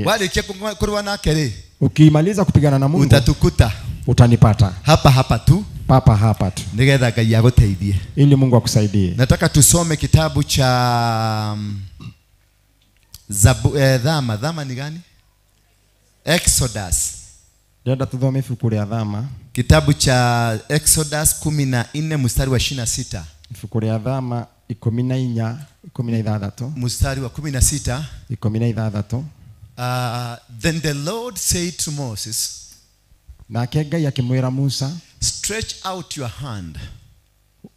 Walikia kurwa nake ri. Ukimaliza kupigana na Mungu utatukuta. Utanipata. Hapa tu. Papa hapa tu. Nigetha Ngai aguteithie. Ili Mungu akusaidie. Nataka tusome kitabu cha Dhama ni gani? Exodus. Ndio tuthome ifuku rĩa Dhama. Kitabu cha Exodus 14 mstari wa 26. Ifuku rĩa Dhama 14:16. Mstari wa 16. 16. Then the Lord said to Moses, nake Ngai akimwĩra Musa, stretch out your hand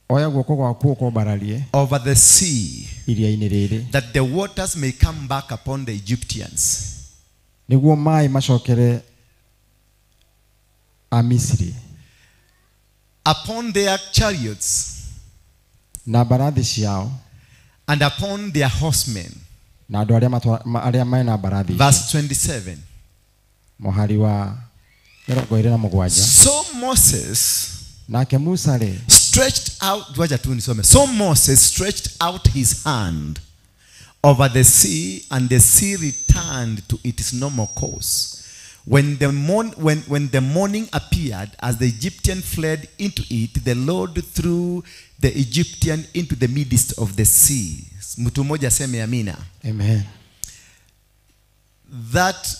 oya guoko gwaku ukobararie over the sea, iria-inĩ rĩrĩ, that the waters may come back upon the Egyptians. Niguo mai macokere a Misiri, upon their chariots, na mbarathi ciao, and upon their horsemen. Na andũ arĩa mena mbarathi. Verse 27. Mũhari wa 27. So Moses nake Musa stretched out, so Moses stretched out his hand over the sea, and the sea returned to its normal course. When the morning appeared, as the Egyptian fled into it, the Lord threw the Egyptian into the midst of the sea. Mtu mmoja seme amina. Amen. That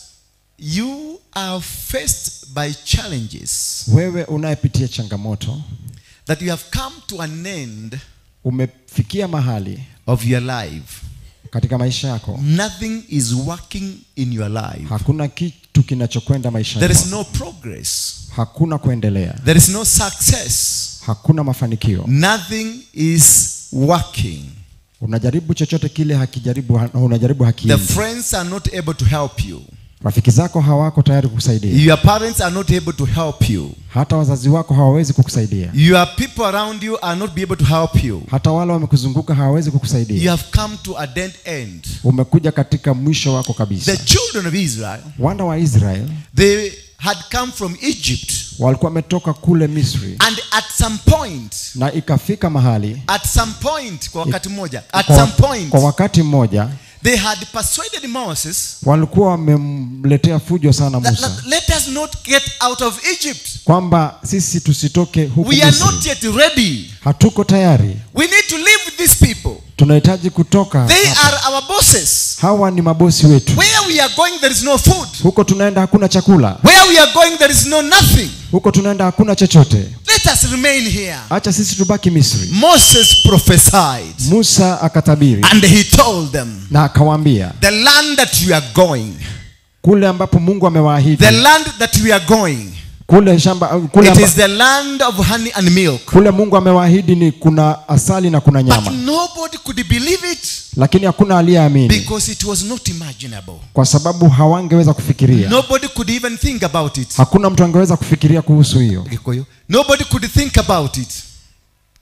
you are faced by challenges. Wewe unayepitia changamoto. That you have come to an end. Umefikia mahali of your life. Katika maisha yako. Nothing is working in your life. Hakuna kitu kinachokwenda maisha yako. There is no progress. Hakuna kuendelea. There is no success. Hakuna mafanikio. Nothing is working. Unajaribu chochote kile unajaribu hakiendi. The friends are not able to help you. Rafiki zako hawako tayari kukusaidia. Your parents are not able to help you. Hata wazazi wako hawawezi kukusaidia. Your people around you are not able to help you. Hata wale wamekuzunguka hawawezi kukusaidia. You have come to a dead end. Umekuja katika mwisho wako kabisa. The children of Israel, wana wa Israel, they had come from Egypt. Walikuwa wametoka kule Misri. And at some point, na ikafika mahali, at some point, kwa wakati mmoja, at some point, kwa wakati mmoja, they had persuaded Moses, walikuwa wamemletea fujo sana Musa, let us not get out of Egypt, kwamba sisi tusitoke huku Misri. We are not yet ready. Hatuko tayari. We need to live with these people. Tunahitaji kutoka. They are our bosses. Hawa ni mabosi wetu. Where we are going there is no food. Huko tunaenda hakuna chakula. Where we are going there is no nothing. Huko tunaenda hakuna chochote. Let us remain here. Acha sisi tubaki Misri. Moses prophesied. Musa akatabiri. And he told them. Na akawaambia, the land that you are going. Kule ambapo Mungu amewaahidi. The land that we are going. Kule shamba kule it is the land of honey and milk. Kule Mungu amewaahidi ni kuna asali na kuna nyama. But nobody could believe it. Lakini hakuna aliyeamini. Because it was not imaginable. Kwa sababu hawangeweza kufikiria. Nobody could even think about it. Hakuna mtu angeweza kufikiria kuhusu hiyo. Nobody could think about it.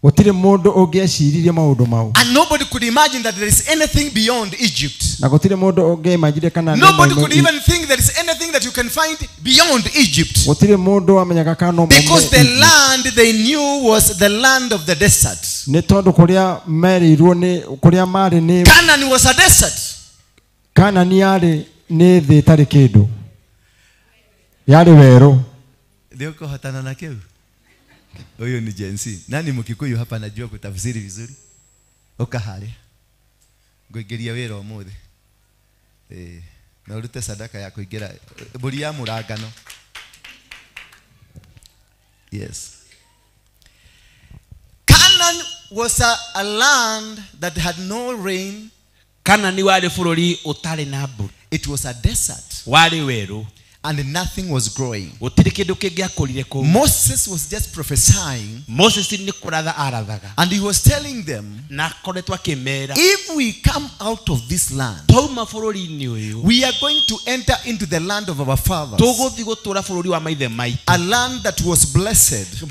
Otile modo ogeshiririe maundu mau. And nobody could imagine that there is anything beyond Egypt. Na gotile modo ogeimagine kana nobody could even think there is anything that you can find beyond Egypt. Otile modo amenyaga kano because the land they knew was the land of the desert. Ne tondu kuria merirwo ni kuria mari ni Canaan was a desert. Canaan yari ni thi tari kindu. Yari weru. Ndio kuhotana na keu. Huyo ni jensi. Nani mkikuyu hapa anajua kutafsiri vizuri? Okahari. Ngoigeria wera omuthe. Na urute sadaka ya kuigera buri ya muragano. Yes. Canaan was a land that had no rain. Canaan wali furori utari na mbura. It was a desert. Wali weru. And nothing was growing. Moses was just prophesying. And he was telling them, if we come out of this land, we are going to enter into the land of our fathers, a land that was blessed,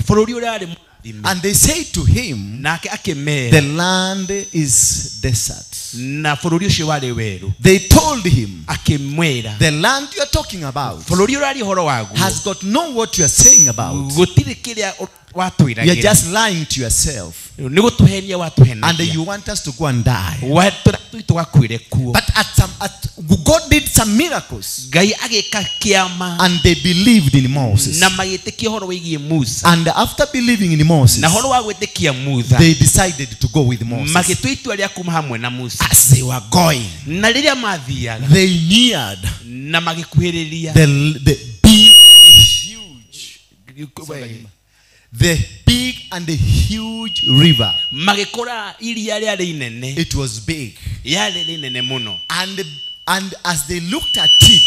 And they say to him, the land is desert. They told him, the land you are talking about has got no what you are saying about. You are just lying to yourself. And you want us to go and die. But God did some miracles. And they believed in Moses. And after believing in Moses, they decided to go with Moses. As they were going, they neared the big and huge river. It was big. And as they looked at it,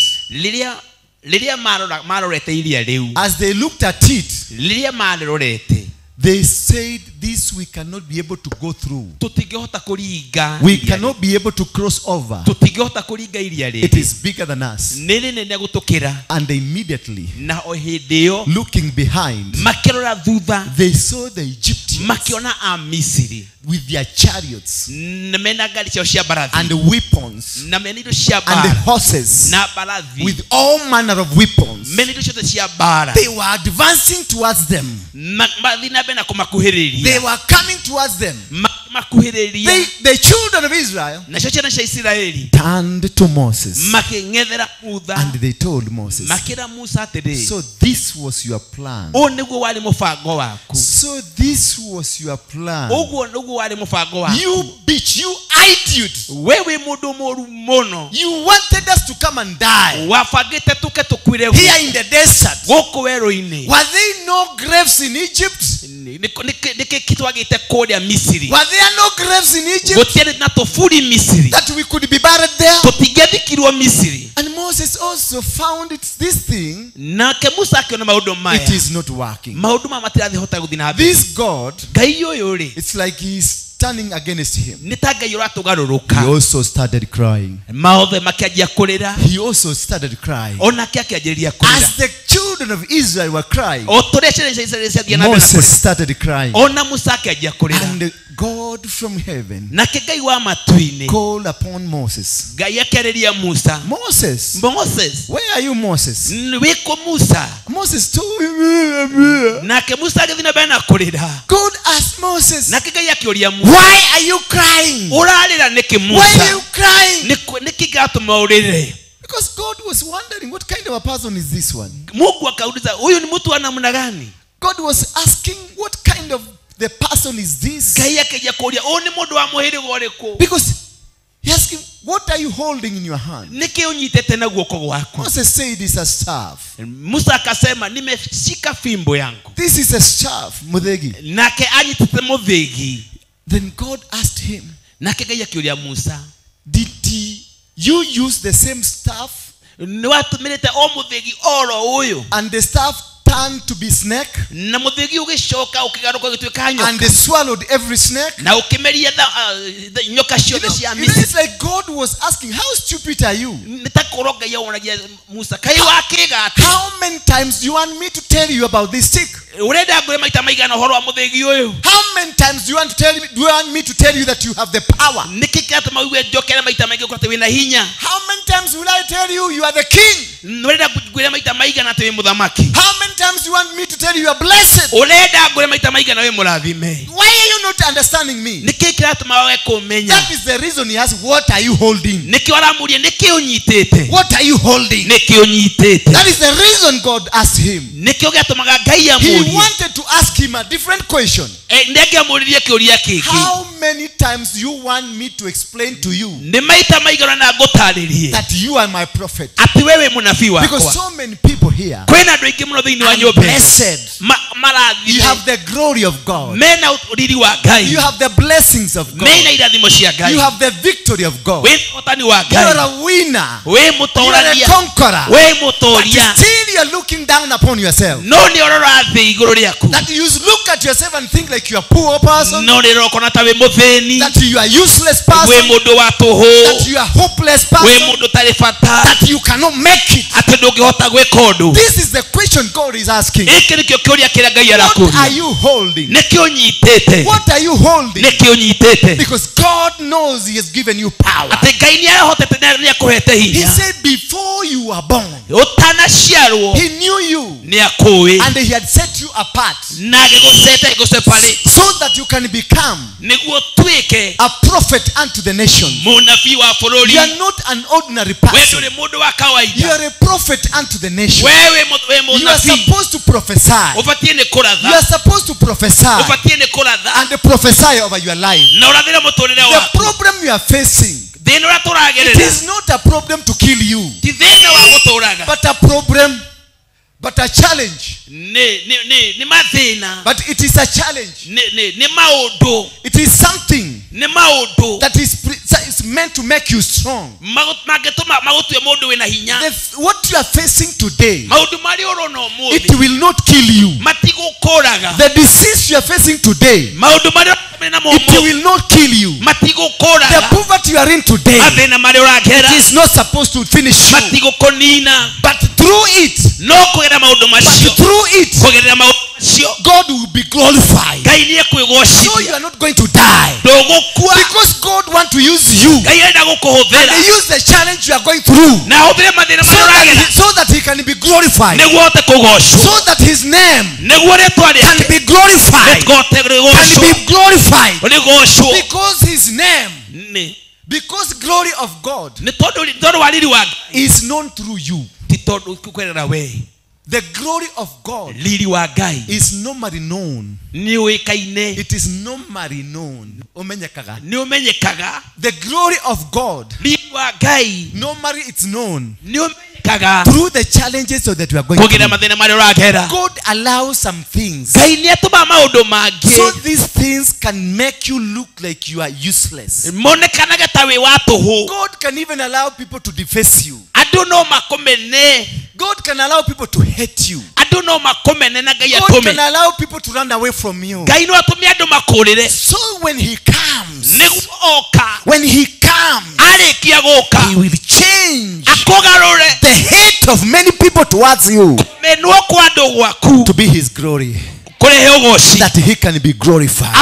they said, this we cannot be able to go through. We cannot be able to cross over. It is bigger than us. And immediately, looking behind, they saw the Egyptians with their chariots and weapons and the horses with all manner of weapons. They were advancing towards them. They were coming towards them. The children of Israel turned to Moses and they told Moses, so this was your plan. So this was your plan. You bitch, you idiot. You wanted us to come and die here in the desert. Were there no graves in Egypt? Were there no graves in Egypt that we could be buried there? And Moses also found this thing, it is not working. This God, it's like he's turning against him. He also started crying. He also started crying. As the children of Israel were crying, Moses started crying. And God from heaven called upon Moses. Moses, where are you, Moses? Moses told him, God asked Moses, why are you crying? Why are you crying? Because God was wondering, what kind of a person is this one? God was asking, what kind of the person is this? Because he asked him, what are you holding in your hand? Moses said, it's a staff. This is a staff, Mudegi. Then God asked him, did you use the same staff? And the staff turned to be snake? And they swallowed every snake? It's like God was asking, how stupid are you? How many times do you want me to tell you about this stick? How many times do you want me to tell you that you have the power? How many times will I tell you you are the king? How many times do you want me to tell you you are blessed? Why are you not understanding me? That is the reason he asked, what are you holding? What are you holding? That is the reason God asked him. He wanted to ask him a different question. How many times do you want me to explain to you that you are my prophet? Because so many people here are blessed. You have the glory of God. You have the blessings of God. You have the victory of God. You are a winner. You are a conqueror. But still you are looking down upon yourself. That you look at yourself and think like you are a poor person. That you are useless person. That you are hopeless person. That you cannot cannot make it. This is the question God is asking. What are you holding? What are you holding? Because God knows He has given you power. He said before you were born, He knew you and He had set you apart so that you can become a prophet unto the nations. You are not an ordinary person. You are a prophet unto the nations. You are supposed to prophesy. You are supposed to prophesy and prophesy over your life. The problem you are facing, it is not a problem to kill you, but a problem, but a challenge. But it is a challenge. It is something that is meant to make you strong. What you are facing today, it will not kill you. The disease you are facing today, it will not kill you. The poverty you are in today, it is not supposed to finish you. But through it, God will be glorified. So you are not going to die, because God wants to use you and use the challenge you are going through so that He can be glorified, so that His name can be glorified, because His name, because glory of God is known through you. The glory of God is normally known. It is normally known. The glory of God, normally it's known through the challenges that we are going through. God allows some things so these things can make you look like you are useless. God can even allow people to deface you. God can allow people to hate you. God can allow people to run away from you. So when He comes, He will change the hate of many people towards you to be His glory, that He can be glorified.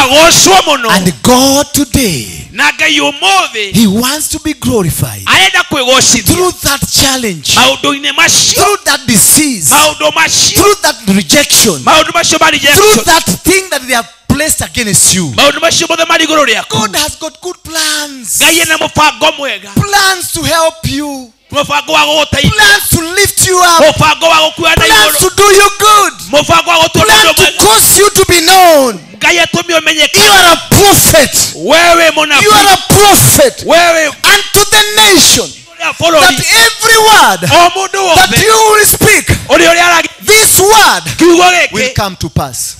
And God today, He wants to be glorified through that challenge, through that disease, through that rejection, through that thing that they have placed against you. God has got good plans. Plans to help you. Plans to lift you up. Plans to do you good. Plans to cause you to be known. You are a prophet. You are a prophet unto the nation. That every word that you will speak, this word will come to pass.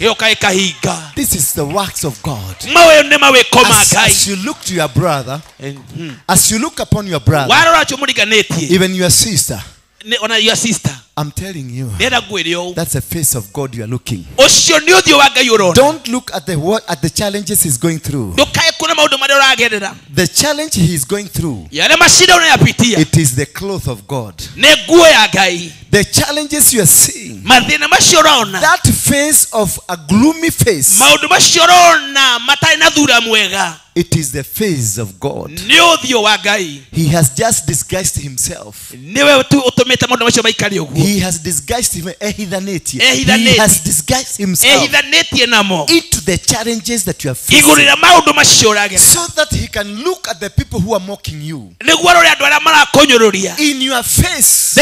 This is the works of God. As you look to your brother, as you look upon your brother, even your sister, I'm telling you, that's the face of God you are looking. Don't look at the challenges he's going through. The challenge he's going through, it is the cloth of God. The challenges you are seeing, that face of a gloomy face, it is the face of God. He has just disguised himself. He has disguised himself. He has disguised himself into the challenges that you are facing, so that he can look at the people who are mocking you in your face,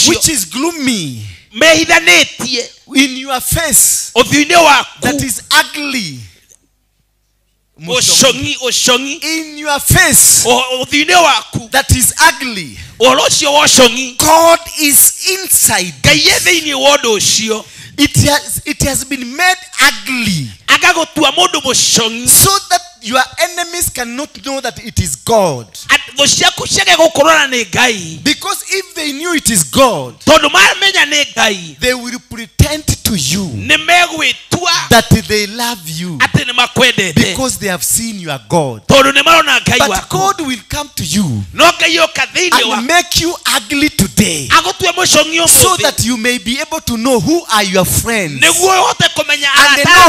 which is gloomy, in your face that is ugly, in your face that is ugly. God is inside. It has been made ugly so that your enemies cannot know that it is God. Because if they knew it is God, they will pretend to you that they love you because they have seen you are God. But God will come to you and make you ugly today so that you may be able to know who are your friends and know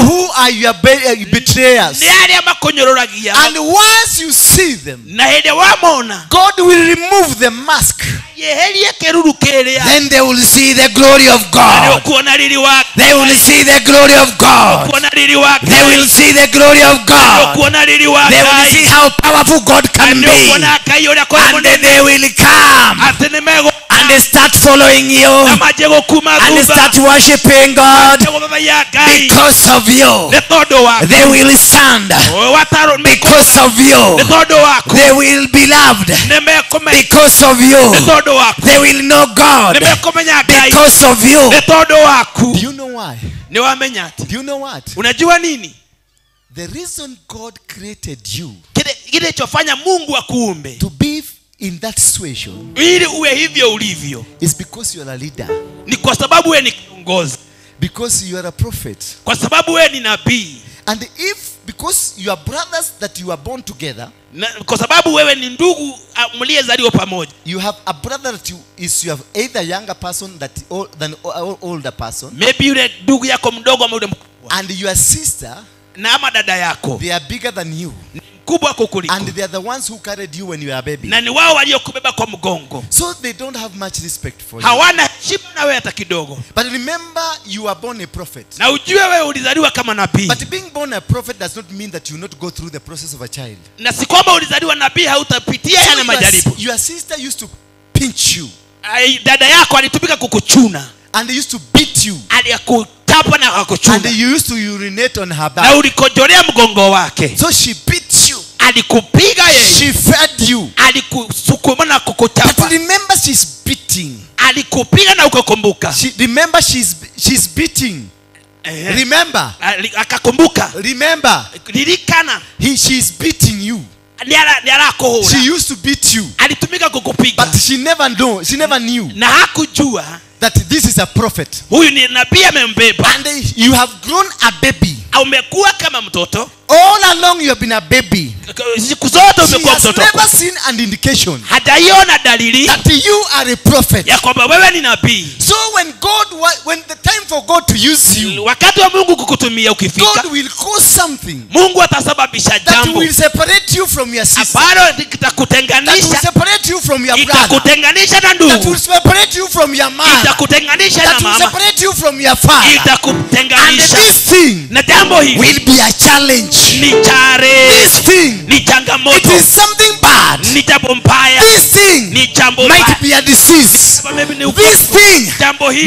who are your betrayers. And once you see them, God will remove the mask. Then they will see the glory of God. They will see the glory of God. They will see the glory of God. They will see how powerful God can be. And then they will come and they start following you and they start worshiping God because of you. They will stand because of you. They will be loved because of you. They will know God because of you. Do you know why? Do you know what? The reason God created you to be in that situation is because you are a leader. Because you are a prophet. And if because you are brothers that you are born together, you have a brother that you have either younger person than older person, and your sister, they are bigger than you, and they are the ones who carried you when you were a baby. So they don't have much respect for you. But remember, you are born a prophet. But being born a prophet does not mean that you not go through the process of a child. So your sister used to pinch you, and they used to beat you, and they used to urinate on her back. So she beat you, she fed you. But remember, she's beating. Remember, she's beating. Remember, she's beating you. She used to beat you, but she never knew that this is a prophet. And you have grown a baby. All along you have been a baby. She has never seen an indication that you are a prophet. So when the time for God to use you, God will cause something that will separate you from your sister, that will separate you from your brother, that will separate you from your mother, that will separate you from your father. And this thing will be a challenge. This thing, it is something bad. This thing might be a disease. This thing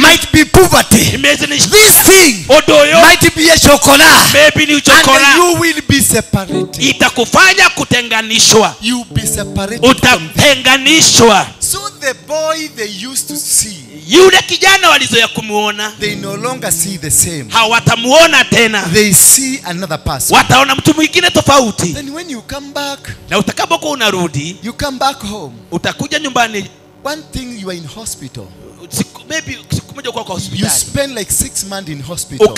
might be poverty. This thing might be a chocolate. And you will be separated. You will be separated from them. So the boy they used to see, they no longer see the same. They see another person. Then when you come back, you come back home. One thing, you are in hospital. You spend like 6 months in hospital. Or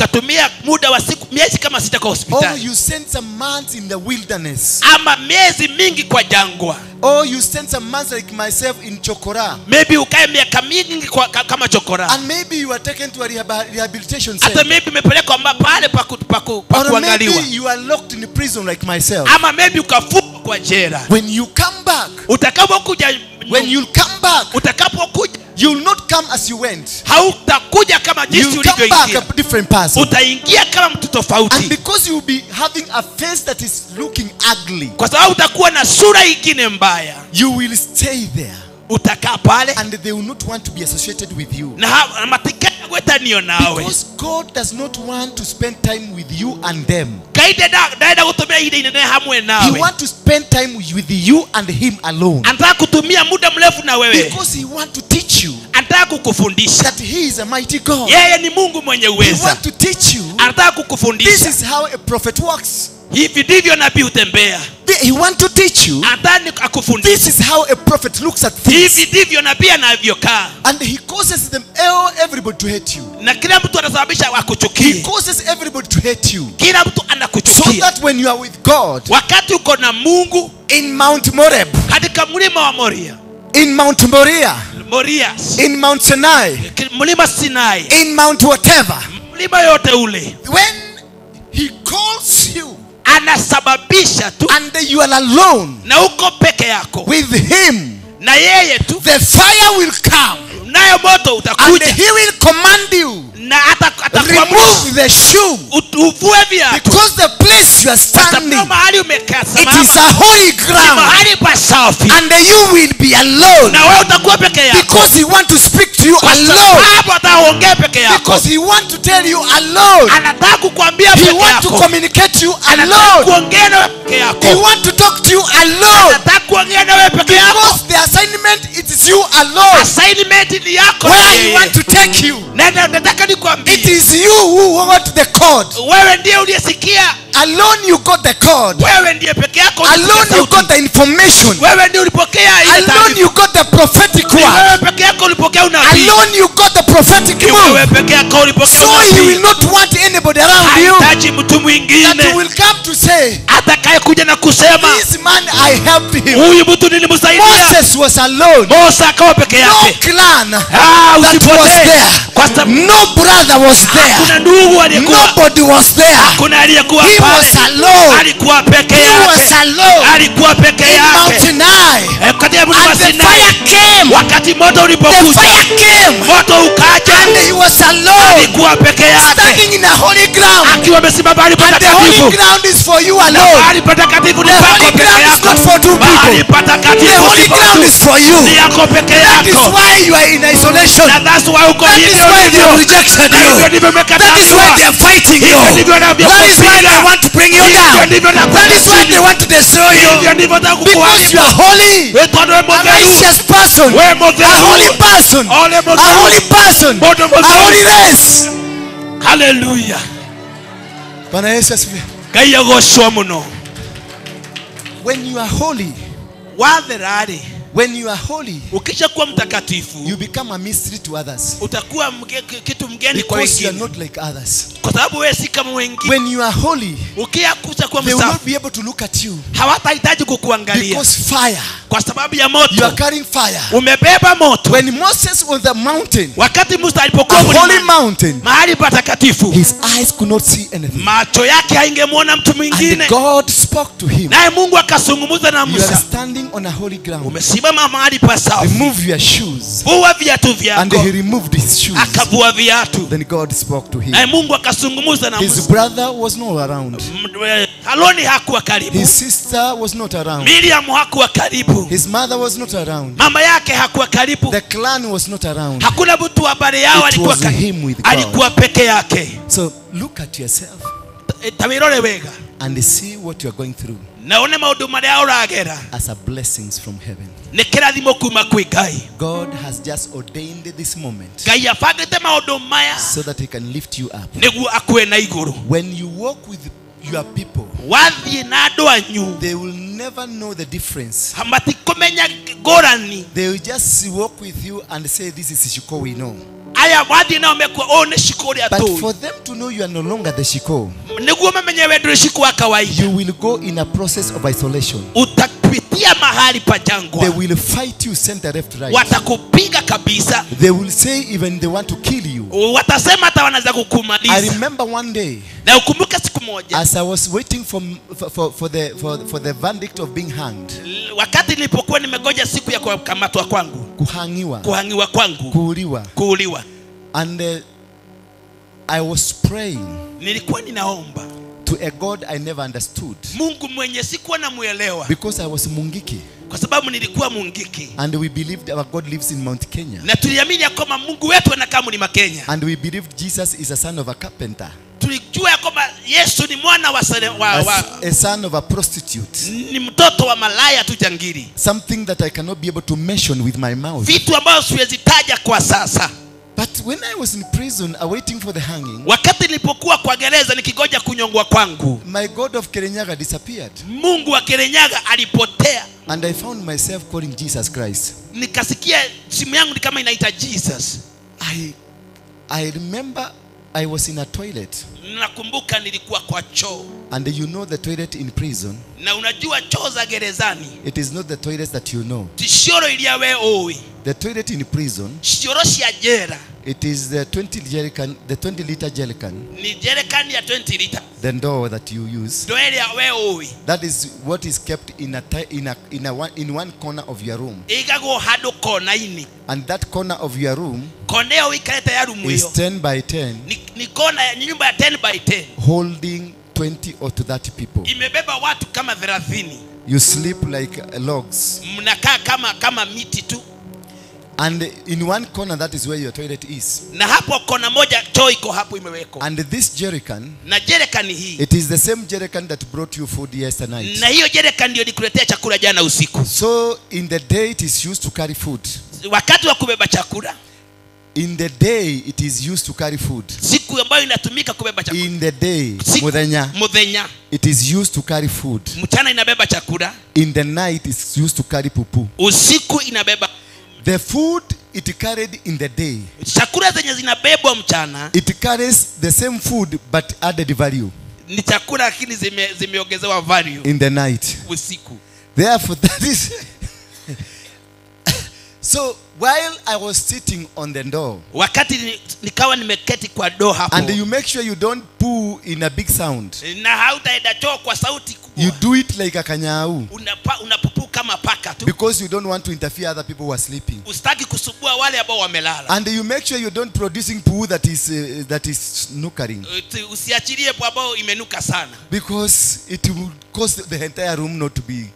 you spend some months in the wilderness. Or you spend some months like myself in Chokora. And maybe you are taken to a rehabilitation center. Or maybe you are locked in a prison like myself. When you come back, you will not come as you went. You will come back a different person. And because you will be having a face that is looking ugly, you will stay there. And they will not want to be associated with you. Because God does not want to spend time with you and them. He wants to spend time with you and him alone. Because he wants to teach you that he is a mighty God. He wants to teach you this is how a prophet works. Hivi ndivyo nabii hutembea. He want to teach you. Adhani akufundisha. This is how a prophet looks at things. Hivi ndivyo nabii anavyokaa. And he causes everybody to hate you. Na kila mtu anasababisha akuchukie. He causes everybody to hate you. Kila mtu anakuchukia. So that when you are with God, wakati uko na Mungu in Mount Moreb, katika mlima wa Moria, in Mount Moriah, in Mount Sinai, mlima Sinai, in Mount whatever, mlima yote ule, when he calls you, anasababisha tu, and you are alone, na uko peke yako with him, na yeye tu, the fire will come, nayo moto utakuja, and he will command you, na remove the shoe, uvue viatu, because the place you are standing, mahali umekaa, it is a holy ground, mahali pasafi, and you will be alone, na wewe utakuwa peke yako, because he want to speak to you alone, because he want to tell you alone, anataka kukuambia peke yako, he want to communicate to you alone, kuongea na peke yako, he want to talk to you alone, anataka kuongea na wewe peke yako, because the assignment it is you alone, assignment ni yako, where he want to take you, nataka nikwambie, it is you who got the code, wewe ndiye uliyesikia, alone you got the code, wewe ndiye peke yako, alone you got the information, wewe ndiye ulipokea ile taarifa, alone you got the prophetic word, wewe peke yako ulipokea unabii, alone you got the prophetic move, wewe peke yako ulipokea so unabii, he will not want anybody around you, hahitaji mtu mwingine that will come to say, atakaye kuja na kusema, this man I helped him. huyu mtu nilimsaidia. Moses was alone, Musa akawa peke no yake, clan that usipotee, was there, kwa sababu no brother was there, kuna ndugu aliyekuwa, nobody was there, kuna aliyekuwa he pale, was alone, alikuwa peke he was yake, alone, alikuwa peke in Mount yake, Sinai, katika mlima and the Sinai, fire came, wakati moto the ulipokuja, fire came, moto ukaja, and he was alone, alikuwa peke yake, standing in a holy ground, akiwa amesimama mahali and the holy patakatifu, ground is for you alone, mahali patakatifu ni the pako holy peke ground is yako, not for two mahali people, the patakatifu holy ground is for you, ni yako peke that is yako, why you are in isolation, na that's why uko that is hivyo why they hivyo, have rejected na hivyo you, ndivyo that is umekataliwa, why they are fighting you, hivyo ndivyo that is why they want to bring you down, hivyo ndivyo that is why they want to destroy you, hivyo ndivyo nataka because you kukuharibu, are holy, wewe ndo a mmoja, righteous person, wewe a mmoja, holy person, ole a mmoja, holy person, a holy race. haleluya, Bwana Yesu asifiwe. kaya goshwa muno, When you are holy, watherari, when you are holy, ukisha kuwa mtakatifu, you become a mystery to others, utakuwa kitu mgeni kwa because you are wengine, not like others. kwa sababu wewe si kama wengine. When you are holy, Ukiakuja kuwa they will not msafi, be able to look at you, hawatahitaji kukuangalia, because fire, kwa sababu ya you are moto, carrying fire. umebeba moto. When Moses was the mountain, Wakati Musa a alipokuwa holy mlimani, mountain, mahali patakatifu, his eyes could not see anything, macho yake haingemwona mtu and mwingine, God spoke to him. naye Mungu akazungumza na You are Musa, standing on a holy ground. umesimama mahali pasafi, Remove your shoes. vua viatu And vyako. he removed his shoes. Akavua viatu, Then God spoke to him. naye Mungu akazungumza na His Musa. brother was not around. Haroni hakuwa karibu, His sister was not around. Miriam hakuwa karibu, His mother was not around. mama yake hakuwa karibu, The clan was not around. hakuna mtu wa habari yao It alikuwa was karibu, him with God. alikuwa peke yake. So look at yourself Tawirore wega and see what you are going through naone maundu maria uragera as a blessings from heaven. ni kirathimo kuma kwi Ngai. God has just ordained this moment Ngai abangite maundu maya so that he can lift you up. niguo akue na iguru. When you walk with your people, Wathie na andu anyu they will never know the difference. matikumenya ngurani. They will just walk with you and say, this is Shiko we know. Aya wathie nao mekwa o ni Shiko ria But tu, for them to know you are no longer the Shiko, niguo mamenye we nduri Shiko wa kawaida. you will go in a process of isolation. Utapitia mahali pa They jangwa, will fight you center, left, right. watakupiga kabisa, They will say even they want to kill you. watasema hata wanaweza I kukumaliza. remember one day, Na ukumbuke siku moja as I was waiting for the verdict of being hanged, wakati nilipokuwa nimegoja siku ya kukamatwa kwangu, kuhangiwa kwangu, kuuliwa, and I was praying nilikuwa ninaomba to a God I never understood, Mungu mwenye sikuwa namuelewa, because I was Mungiki, kwa sababu nilikuwa Mungiki, and we believed our God lives in Mount Kenya, na tuliamini ya kwamba Mungu wetu anakaa mlima Kenya, and we believed Jesus is a son of a carpenter, tulijua ya kwamba Yesu ni mwana a son of a prostitute, ni mtoto wa malaya tu jangili, something that I cannot be able to mention with my mouth. vitu ambavyo siwezi taja kwa sasa. But when I was in prison awaiting for the hanging, wakati nilipokuwa kwa gereza nikigoja kunyongwa kwangu, my God of Kirinyaga disappeared. Mungu wa Kirinyaga alipotea. And I found myself calling Jesus Christ. Nikasikia simu yangu ni kama inaita Jesus. I remember I was in a toilet. Nakumbuka nilikuwa kwa choo. And you know the toilet in prison. Na unajua choo za gerezani. It is not the toilet that you know. Tishoro ilia we oi. The toilet in prison. Shoro sia jera. It is the 20 jerrycan, the 20 liter jerrycan. Ni jerrycan ya 20 liter. The door that you use. We oi. That is what is kept in one corner of your room. Igago hado kona ini. And that corner of your room is 10 by 10. Ni kona ya nyumba ya 10 by 10. Holding 20 or to 30 people. Imebeba watu kama 30. You sleep like logs. Mnakaa kama miti tu. And in one corner, that is where your toilet is. Na hapo kona moja choo iko hapo imewekwa. And this jerrycan, na jerrycan hii, it is the same jerrycan that brought you food yesterday night. Na hiyo jerrycan ndio nikuletea chakula jana usiku. So in the day it is used to carry food. Wakati wa kubeba chakula. In the day it is used to carry food. Siku ambayo inatumika kubeba chakula. In the day, mudhenya, it is used to carry food. Mchana inabeba chakula. In the night it's used to carry pupu. Usiku inabeba. The food it carried in the day, chakula zenye zinabebwa mchana, it carries the same food but added value. Ni chakula lakini zimeongezewa value in the night. Usiku. Therefore that is so while I was sitting on the door, wakati nikawa nimeketi kwa door hapo, and you make sure you don't poo in a big sound, na hautaenda choo kwa sauti kubwa, you do it like a kanyau, unapupu kama paka tu, because you don't want to interfere other people who are sleeping, usitaki kusubua wale ambao wamelala, and you make sure you don't producing poo that is snookering, usiachilie poo ambao imenuka sana, because it will cause the entire room not to be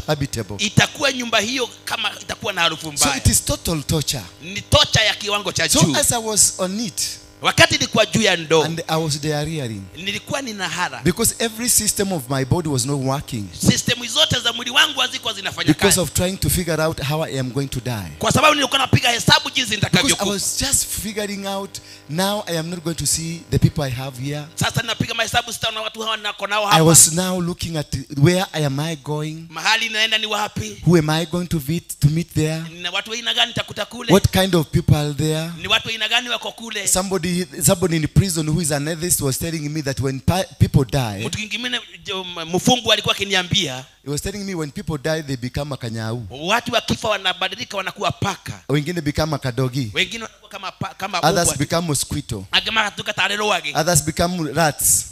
habitable. Itakuwa nyumba hiyo kama itakuwa na harufu mbaya. So it is total torture. Ni torture ya kiwango cha juu. So as I was on it, wakati nilikuwa juu ya ndoo, and I was diarrheaing, nilikuwa ninahara, because every system of my body was not working, system zote za mwili wangu hazikuwa zinafanya kazi, because of trying to figure out how I am going to die, kwa sababu nilikuwa napiga hesabu jinsi nitakavyokufa. I was just figuring out, now I am not going to see the people I have here. Sasa napiga mahesabu sitaona watu hawa nako nao hapa. I was now looking at where am I going, mahali naenda ni wapi, who am I going to meet there, na watu aina gani nitakuta kule, what kind of people are there, ni watu aina gani wako kule. Somebody in prison who is an atheist was telling me that when people die, mtu mwingine mfungu alikuwa akiniambia, he was telling me when people die they become a kanyau, watu wakifa wanabadilika wanakuwa paka, wengine become a kadogi, wengine wanakuwa kama others become mosquito, others become rats.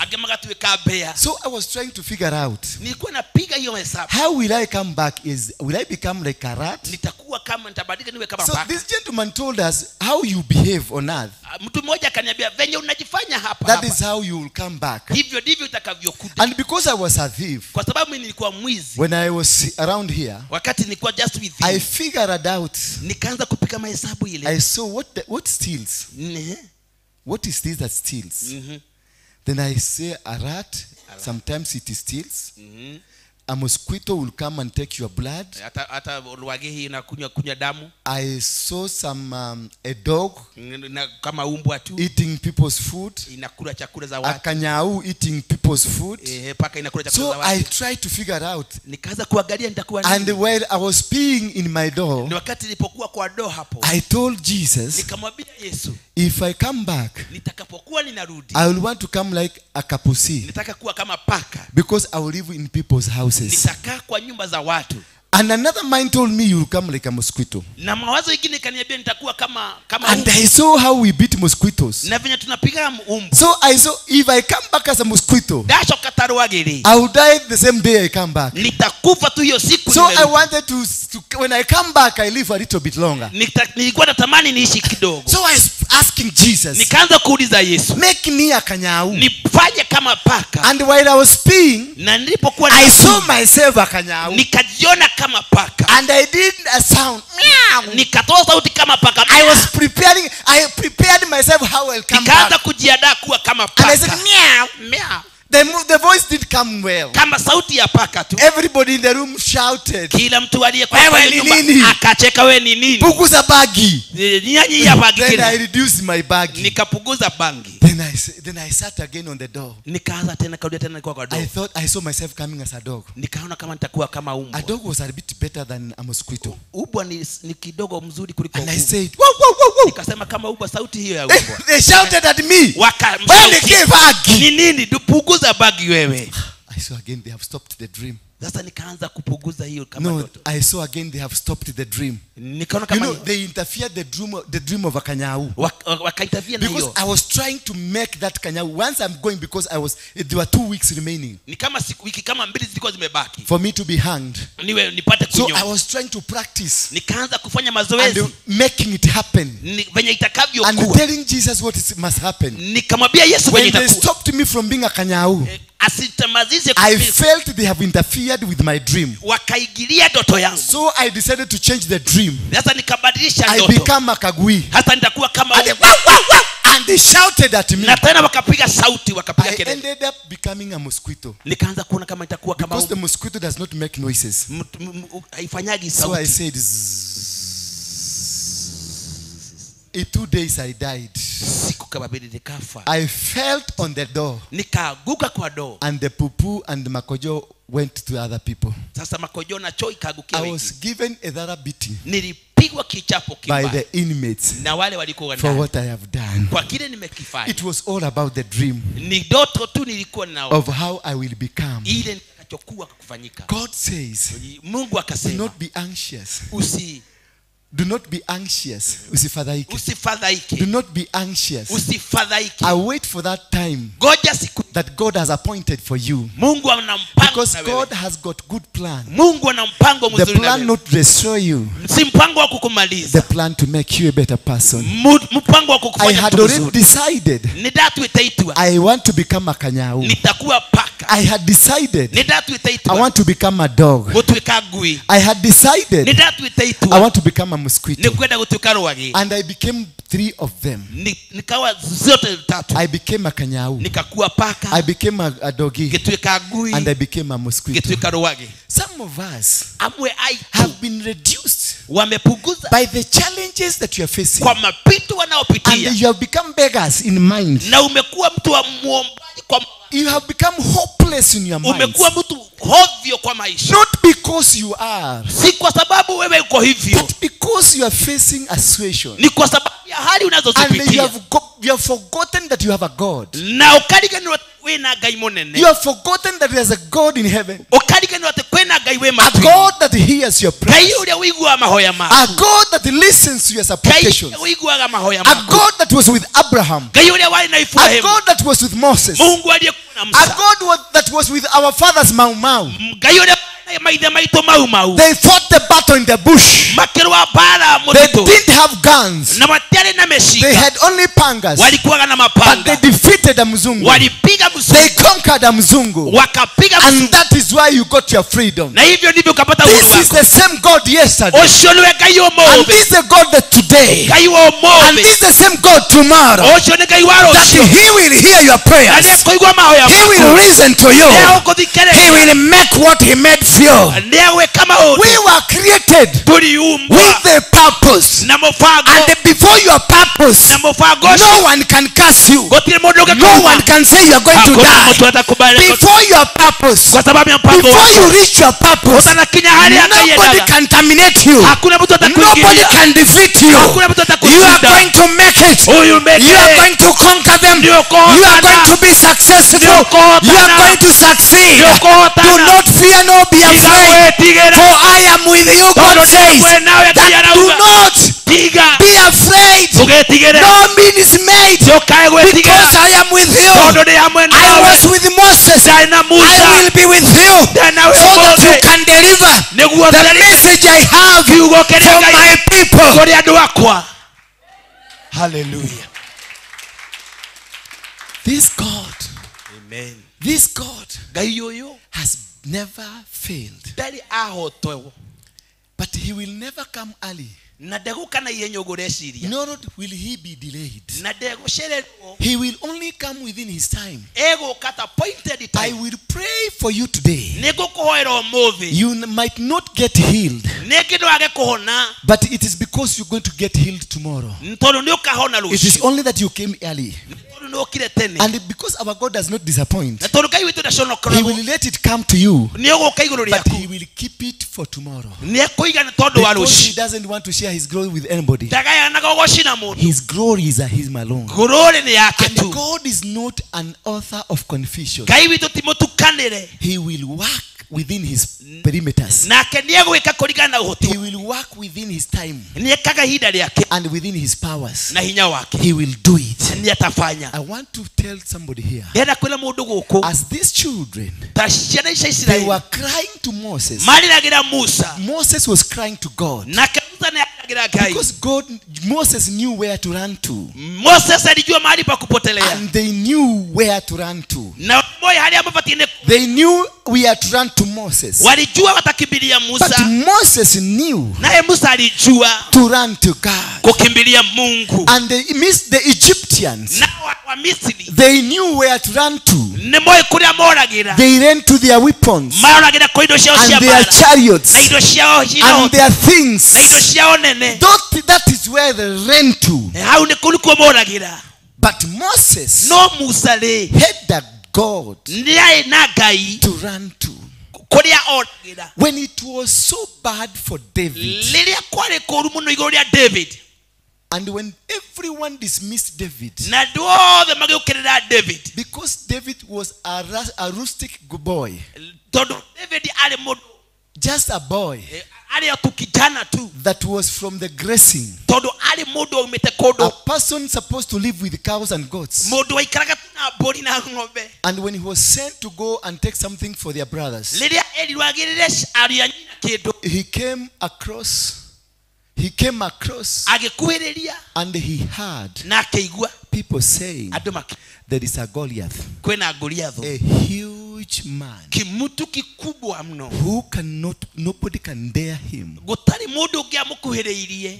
So I was trying to figure out, nilikuwa napiga hiyo hesabu, how will I come back? Will I become like a rat? Nitakuwa kama nitabadilika niwe kama so paka. This gentleman told us how you behave on earth, mtu mmoja akaniambia venye unajifanya hapa, that is how you will come back. Hivyo ndivyo utakavyokuja. And because I was a thief, kwa sababu mimi nilikuwa mwizi, when I was around here, wakati nilikuwa just with you, I figured out, nikaanza kupiga mahesabu ile. I saw what steals. What is this that steals? Then I say a rat, sometimes it steals. A mosquito will come and take your blood. Hata lwage na kunywa damu. I saw a dog kama umbwa tu, eating people's food. Inakula chakula za watu. A kanyau eating people's food. Paka inakula chakula za watu. So I tried to figure out. Nikaanza kuangalia nitakuwa nini. And while I was peeing in my door, ni wakati nilipokuwa kwa door hapo, I told Jesus, nikamwambia Yesu, if I come back, nitakapokuwa ninarudi, I will want to come like a kapusi. Nitaka kuwa kama paka, because I will live in people's houses. Nitakaa kwa nyumba za watu. And another mind told me you will come like a mosquito. Na mawazo mengine kaniambia nitakuwa kama and I saw how we beat mosquitoes. Na venye tunapiga umbu. So I saw if I come back as a mosquito, dasho katarwagiri, I will die the same day I come back. Nitakufa tu hiyo siku. So I wanted to when I come back I live a little bit longer. Nilikuwa natamani niishi kidogo. So I was asking Jesus, nikaanza kuuliza Yesu, make me a kanyau, nifanye kama paka. And while I was peeing, na nilipokuwa I saw myself a kanyau, nikajiona kama paka. And I did a sound, meow. Nikatoa sauti kama paka. I prepared myself how I'll come back. Nikaanza kujiandaa kuwa kama paka. And I said, meow, meow. The The voice did come well. Kama sauti ya paka tu. Everybody in the room shouted. Kila mtu aliyekuwa kwa nyumba akacheka, wewe ni nini? Puguza bagi. Nyanyi ya bagi. Then I reduced my bag. Nikapunguza bangi. Then I sat again on the door. Nikaanza tena kaudia tena kwa door. I thought I saw myself coming as a dog. Nikaona kama nitakuwa kama umbwa. A dog was a bit better than a mosquito. Umbwa ni kidogo mzuri kuliko umbwa. And I said, "Wow, wow, wow, wow." Nikasema kama umbwa, sauti hiyo ya umbwa. They shouted at me. Wakamshukia bagi. Ni nini? Dupunguza bagi wewe. I saw again they have stopped the dream. Sasa nikaanza kupunguza hiyo kama ndoto. I saw again they have stopped the dream. Nikaona kama they interfered the dream of a Kanyau. Wakainterfere na hiyo. Because I was trying to make that Kanyau once I'm going, because there were 2 weeks remaining. Ni kama wiki kama 2 zilikuwa zimebaki. For me to be hanged. Niwe nipate kunyoa. So I was trying to practice. Nikaanza kufanya mazoezi. And making it happen. Venye itakavyo kuwa. And telling Jesus what must happen. Nikamwambia Yesu venye itakuwa. When they stopped me from being a Kanyau, asitamazize I felt they have interfered with my dream. Wakaigilia ndoto yangu. So I decided to change the dream. Sasa nikabadilisha ndoto. I became a Kagui. Hata nitakuwa kama and they shouted at me. Na tena wakapiga sauti, wakapiga kelele. I ended up becoming a mosquito. Nikaanza kuona kama itakuwa kama because the mosquito does not make noises. Haifanyagi sauti. So I said, in 2 days I died. Siku kama 2 nikafa. I felt on the door. Nikaanguka kwa door. And the pupu and the makojo went to other people. Sasa makojo na choo ikaangukia wengi. I was given a thorough beating. Nilipigwa kichapo kibaya. By the inmates. Na wale walikuwa ndani. For what I have done. Kwa kile nimekifanya. It was all about the dream. Ni ndoto tu nilikuwa naona. Of how I will become. Ile nitakachokuwa kufanyika. God says. Mungu akasema. Do not be anxious. Do not be anxious. Usifadhaike. Usifadhaike. Do not be anxious. Usifadhaike. I wait for that time. Ngoja siku that God has appointed for you. Mungu ana mpango. Because God has got good plan. Mungu ana mpango mzuri na wewe. The plan not to destroy you. Si mpango wa kukumaliza. The plan to make you a better person. Mpango wa kukufanya I had already decided. Ni datu itaitwa. I want to become a Kanyau. Nitakuwa paka. I had decided. Ni datu itaitwa. I want to become a dog. Gutuikagui. I had decided. Ni datu itaitwa. I want to become a mosquito. Nikwenda gutukarwagi. And I became 3 of them. Nikawa zote 3. I became a Kanyau. Nikakuwa paka. I became a doggy. Gutuikagui. And I became a mosquito. Gutuikarwagi. Some of us have been reduced wamepunguza by the challenges that you are facing. Kwa mapito wanaopitia. And you have become beggars in mind. Na umekuwa mtu wa muombaji kwa you have become hopeless in your mind. Umekuwa mtu hovyo kwa maisha. Not because you are. Si kwa sababu wewe uko hivyo. But because you are facing a situation. Ni kwa sababu ya hali unazozipitia. And you have forgotten that you have a God. Na ukariganirwa wena gai monene. You have forgotten that there is a God in heaven. Ukariganirwa kwena gai wema. A God that hears your prayers. Gai ule wigwa mahoya mako. A God that listens to your supplications. Gai wigwa mahoya mako. A God that was with Abraham. Gai ule wali na Ibrahimu. A God that was with Moses. Mungu aliyekuwa na Musa. A God that was with our fathers Mau Mau. Gai ule maito Mau Mau. They fought the battle in the bush. Makirwa bara they didn't have guns. Na watele na meshika. They had only pangas. Walikuwa na mapanga. But they defeated a mzungu. Walipiga mzungu. They conquered a mzungu. Wakapiga mzungu. And that is why you got your freedom. Na hivyo ndivyo ukapata uhuru wako. This is the same God yesterday. Oshonwe gayo mo. And this is the God that today. Gayo mo. And this is the same God tomorrow. Oshonwe gayo waro. That he will hear your prayers. He will listen to you. He will make what he made for you. We were created with a purpose. And before your purpose, no one can curse you. No one can say you are going to die. Before your purpose, before you reach your purpose, nobody can terminate you. Nobody can defeat you. You are going to make it. You are going to conquer them. You are going to be successful. You are going to succeed. Do not fear nor be afraid. For I am with you, God says. That do not be afraid. No means made. Because I am with you. I was with Moses. I will be with you. So that you can deliver the message I have for my people. Hallelujah. This God. Amen. This God has never failed. But he will never come early. nor will he be delayed. He will only come within his time. I will pray for you today. You might not get healed, but it is because you're going to get healed tomorrow. It is only that you came early. And because our God does not disappoint, he will let it come to you, but he will keep it for tomorrow, because he doesn't want to share his glory with anybody. His glory is him alone. And God is not an author of confusion. He will work within his perimeters. He will work within his time and within his powers. He will do it. I want to tell somebody here, as these children, they were crying to Moses. Moses was crying to God, because Moses knew where to run to, and they knew where to run to. They knew we are to run to Moses, but Moses knew to run to God. And they missed the Egyptians. They knew where to run to. They ran to their weapons and their chariots and their things. That is where they ran to. But Moses had that God to run to. When it was so bad for David, and when everyone dismissed David, because David was a rustic boy, just a boy that was from the grazing, a person supposed to live with cows and goats. And when he was sent to go and take something for their brothers, he came across and he heard people saying, there is a Goliath, a huge man who nobody can dare him.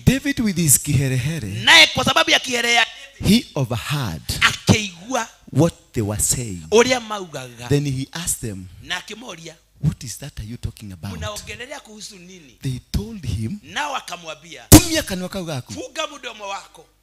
David with his kiherehere, he overheard what they were saying. Then he asked them, what is that are you talking about? They told him, tumia kanwa kako.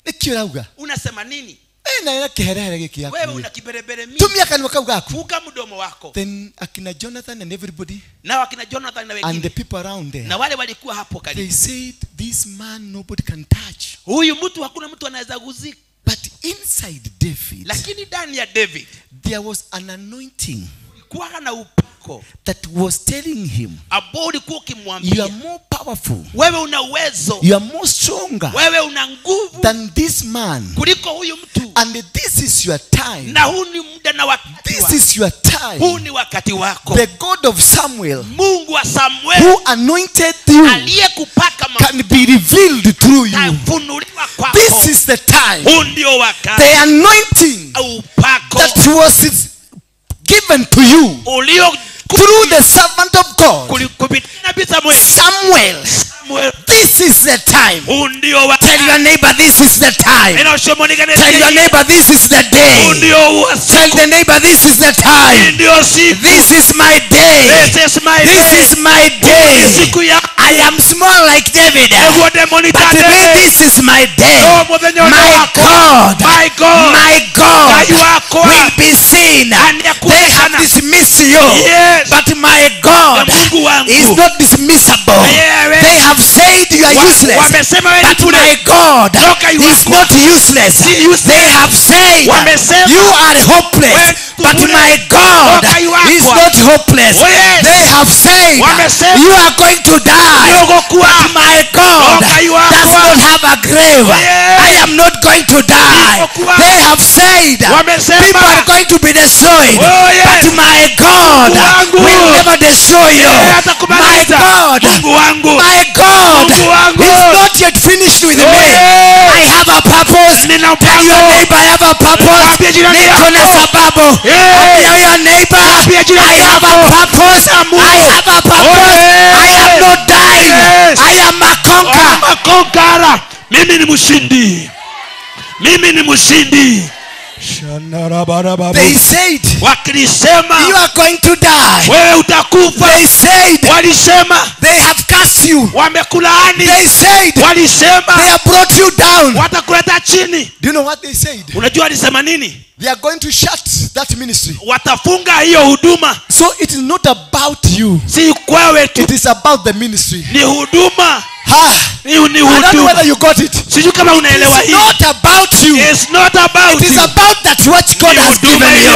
Nikio lauga. Unasema nini? Na kiherehere giki yako. Wewe una kiberebere mingi. Tumia kanwa kako. Funga mdomo wako. Then akina Jonathan and everybody, na akina Jonathan na wengine, and the people around there, na wale walikuwa hapo karibu, they said, this man nobody can touch. Huyu mtu hakuna mtu anaweza guzika. But inside David, lakini ndani ya David, there was an anointing kuwa na upako that was telling him, abodi kuwa kimwambia, you are more powerful, wewe una uwezo, you are more stronger, wewe una nguvu than this man, kuliko huyu mtu, and this is your time, na huu ni muda na wakati this is your time, huu ni wakati wako. The God of Samuel, Mungu wa Samuel, who anointed you, aliyekupaka can be revealed through you. This is the time, huu ndio wakati, the anointing upako that was given to you through the servant of God, Samuel. This is the time. Tell your neighbor, this is the time. Tell your neighbor, this is the day. Tell the neighbor, this is the time. This is my day. This is my day. I am small like David, but today this is my day. My God, my God will be seen. They have dismissed you, but my God is not dismissible. They have said you are useless, but my God is not useless. They have said you are hopeless, but my God is not hopeless. They have said you are going to die, but my God does not have a grave. I am not going to die. They have said people are going to be destroyed, but my God will never destroy you. My God is not yet finished with me. I have a purpose. Tell your neighbor, I have a purpose. Nikona sababu. Tell your neighbor, I have a purpose. I have a purpose. I am not dying. I am a conqueror. conqueror. Mimi ni mshindi. Mimi ni mshindi. They said, wakilisema, you are going to die. wewe utakufa. They said, walisema, they have cast you. wamekulaani. They said, walisema, they have brought you down. watakuleta chini. Do you know what they said? Unajua walisema nini? They are going to shut that ministry. Watafunga hiyo huduma. So it is not about you. Si kwewe tu. It is about the ministry. Ni huduma. I don't know whether you got it. Sijui kama unaelewa hii. It's not about you. It's not about it is you. about that what God has given you.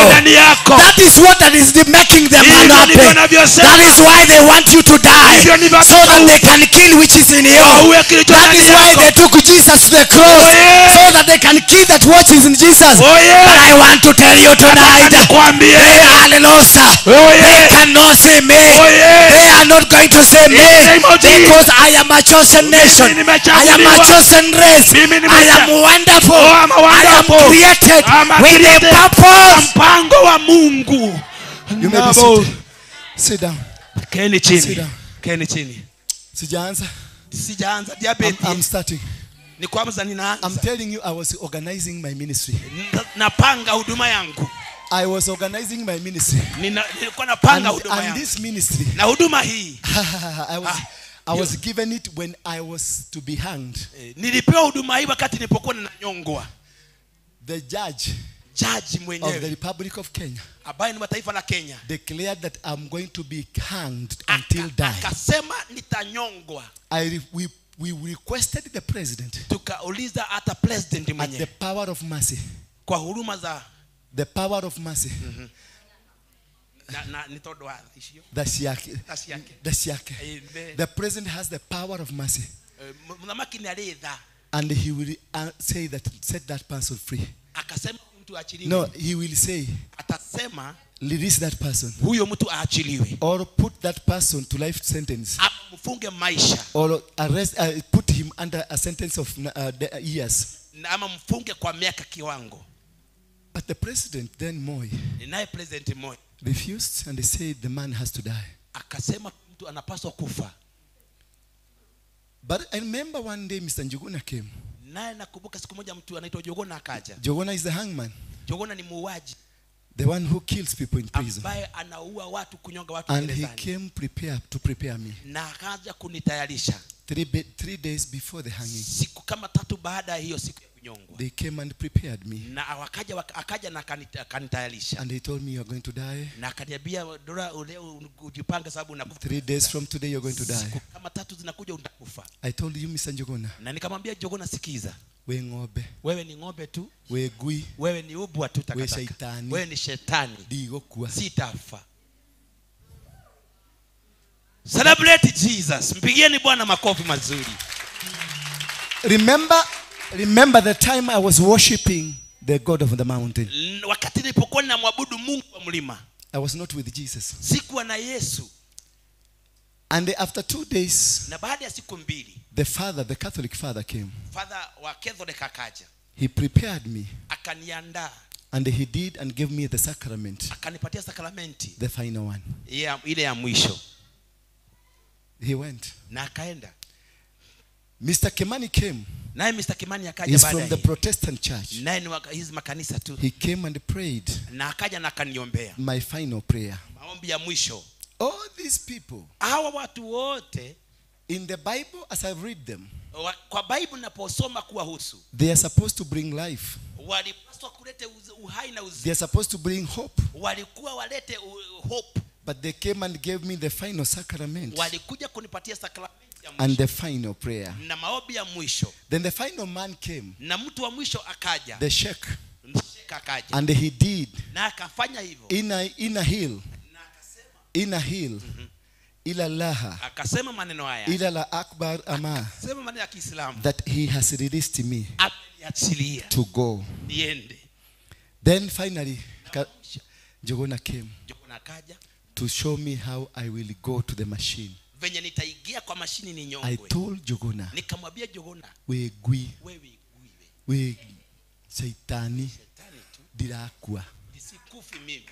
That is what that is making them unhappy. That is why they want you to die, so that they can kill which is in you. That is why they took Jesus to the cross, so that they can kill that which is in Jesus. But I want to tell you tonight, they are lost. They cannot say me. They are not going to say me, because I am a chosen nation. I am a chosen race. I am wonderful. I am created with a purpose. Mpango wa Mungu. You may be seated. Sit down. Keni Sit chini. down. Keni chini. Sijaanza. Sijaanza diabetes. I'm starting. Ni kwanza ninaanza. I'm telling you, I was organizing my ministry. Napanga huduma yangu. I was organizing my ministry. Nilikuwa napanga huduma yangu. And this ministry. Na huduma hii. I was given it when I was to be hanged. Nilipewa huduma hii wakati nilipokuwa ninanyongwa. The judge mwenyewe of the Republic of Kenya, ambaye ni mataifa la Kenya, declared that I'm going to be hanged until die. Akasema nitanyongwa. We requested the president, tukauliza hata president mwenyewe, at the power of mercy, kwa huruma za the power of mercy, the president has the power of mercy, and he will say that, set that person free. No, he will say, atasema release that person, huyo mtu aachiliwe, or put that person to life sentence, mfunge maisha, or arrest, put him under a sentence of years, ama mfunge kwa miaka kiwango. But the president then Moi refused, and they said the man has to die. Akasema mtu anapaswa kufa. But I remember one day Mr. Njuguna came. Naye nakumbuka siku moja mtu anaitwa Jogona akaja. Jogona is the hangman. Jogona ni muuaji. The one who kills people in prison. Ambaye anaua watu, kunyonga watu gerezani. And he came to prepare me. Na akaja kunitayarisha. 3 days before the hanging. Siku kama 3 baada ya hiyo siku ya kunyongwa. They came and prepared me. Na akaja na akanitayarisha. And he told me you are going to die. Na akaniambia Dora, leo ujipange sababu unakufa. 3 days from today you are going to die. Siku kama 3 zinakuja utakufa. I told you Mr. Njuguna. Na nikamwambia Jogona, sikiza. We ng'ombe. Wewe ni ng'ombe tu. We gui. Wewe ni ubwa tu takataka. We shaitani. Wewe ni shetani. Digokua. Sitafa. Celebrate Jesus. Mpigieni Bwana makofi mazuri. Remember the time I was worshiping the God of the mountain. Wakati nilipokuwa ninamwabudu Mungu wa mlima. I was not with Jesus. Sikuwa na Yesu. And after 2 days, na baada ya siku 2, the Catholic father came. Father wa Catholic akaja. He prepared me. Akaniandaa. And he did and gave me the sacrament. Akanipatia sakramenti. The final one. Ile ya mwisho. He went. Na akaenda. Mr. Kimani came. Naye Mr. Kimani akaja baadaye. He's from the Protestant church. Naye ni hizi makanisa tu. He came and prayed. Na akaja na akaniombea. My final prayer. Maombi ya mwisho. All these people, hawa watu wote, in the Bible as I read them, kwa Bible naposoma kuwahusu, they are supposed to bring life. Walipaswa kulete uhai na uzima. They are supposed to bring hope. Walikuwa walete hope. But they came and gave me the final sacrament. Walikuja kunipatia sakramenti ya mwisho. And the final prayer. Na maombi ya mwisho. Then the final man came. Na mtu wa mwisho akaja. The sheikh. Akaja. And he did. Na akafanya hivyo. In a hill. Ila laha. Akasema maneno haya. Ila la akbar ama. Akasema maneno ya Kiislamu. That he has released me. Ameniachilia. To go. Niende. Then finally, Jogona came. Jogona akaja. To show me how I will go to the machine. Venye nitaigia kwa mashini ni nyongwe. I told Jogona. Nikamwambia Jogona. We gui. We shaitani. Shetani tu. Dirakua. Nisikufi mimi.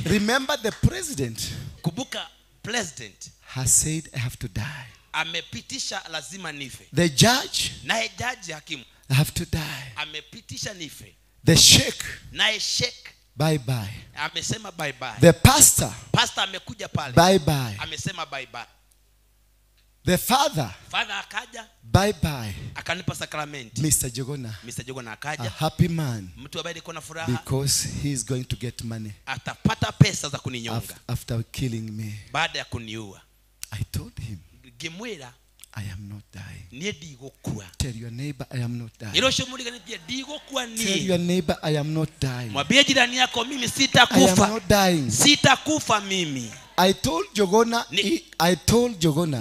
Remember the president. Kubuka president has said I have to die. amepitisha lazima nife. The judge, Naye jaji hakimu, I have to die. amepitisha nife. The sheikh, Naye sheikh, bye bye. amesema bye bye. The pastor, Pastor amekuja pale, bye bye. amesema bye bye. The father, Father akaja, bye bye. akanipa sakramenti. Mr. Jogona, Mr. Jogona a akaja, happy man, mtu ambaye alikuwa na furaha, because he is going to get money atapata pesa za kuninyonga after killing me. baada ya kuniua. I told him, Gemwera I am not dying. nie ndigukua. Tell your neighbor I am not dying. Ilo shomulika nitie ndigukua Tell ni. your neighbor I am not dying. Mwambie jirani yako mimi I am sitakufa. not dying. Sitakufa mimi. I told Jogona,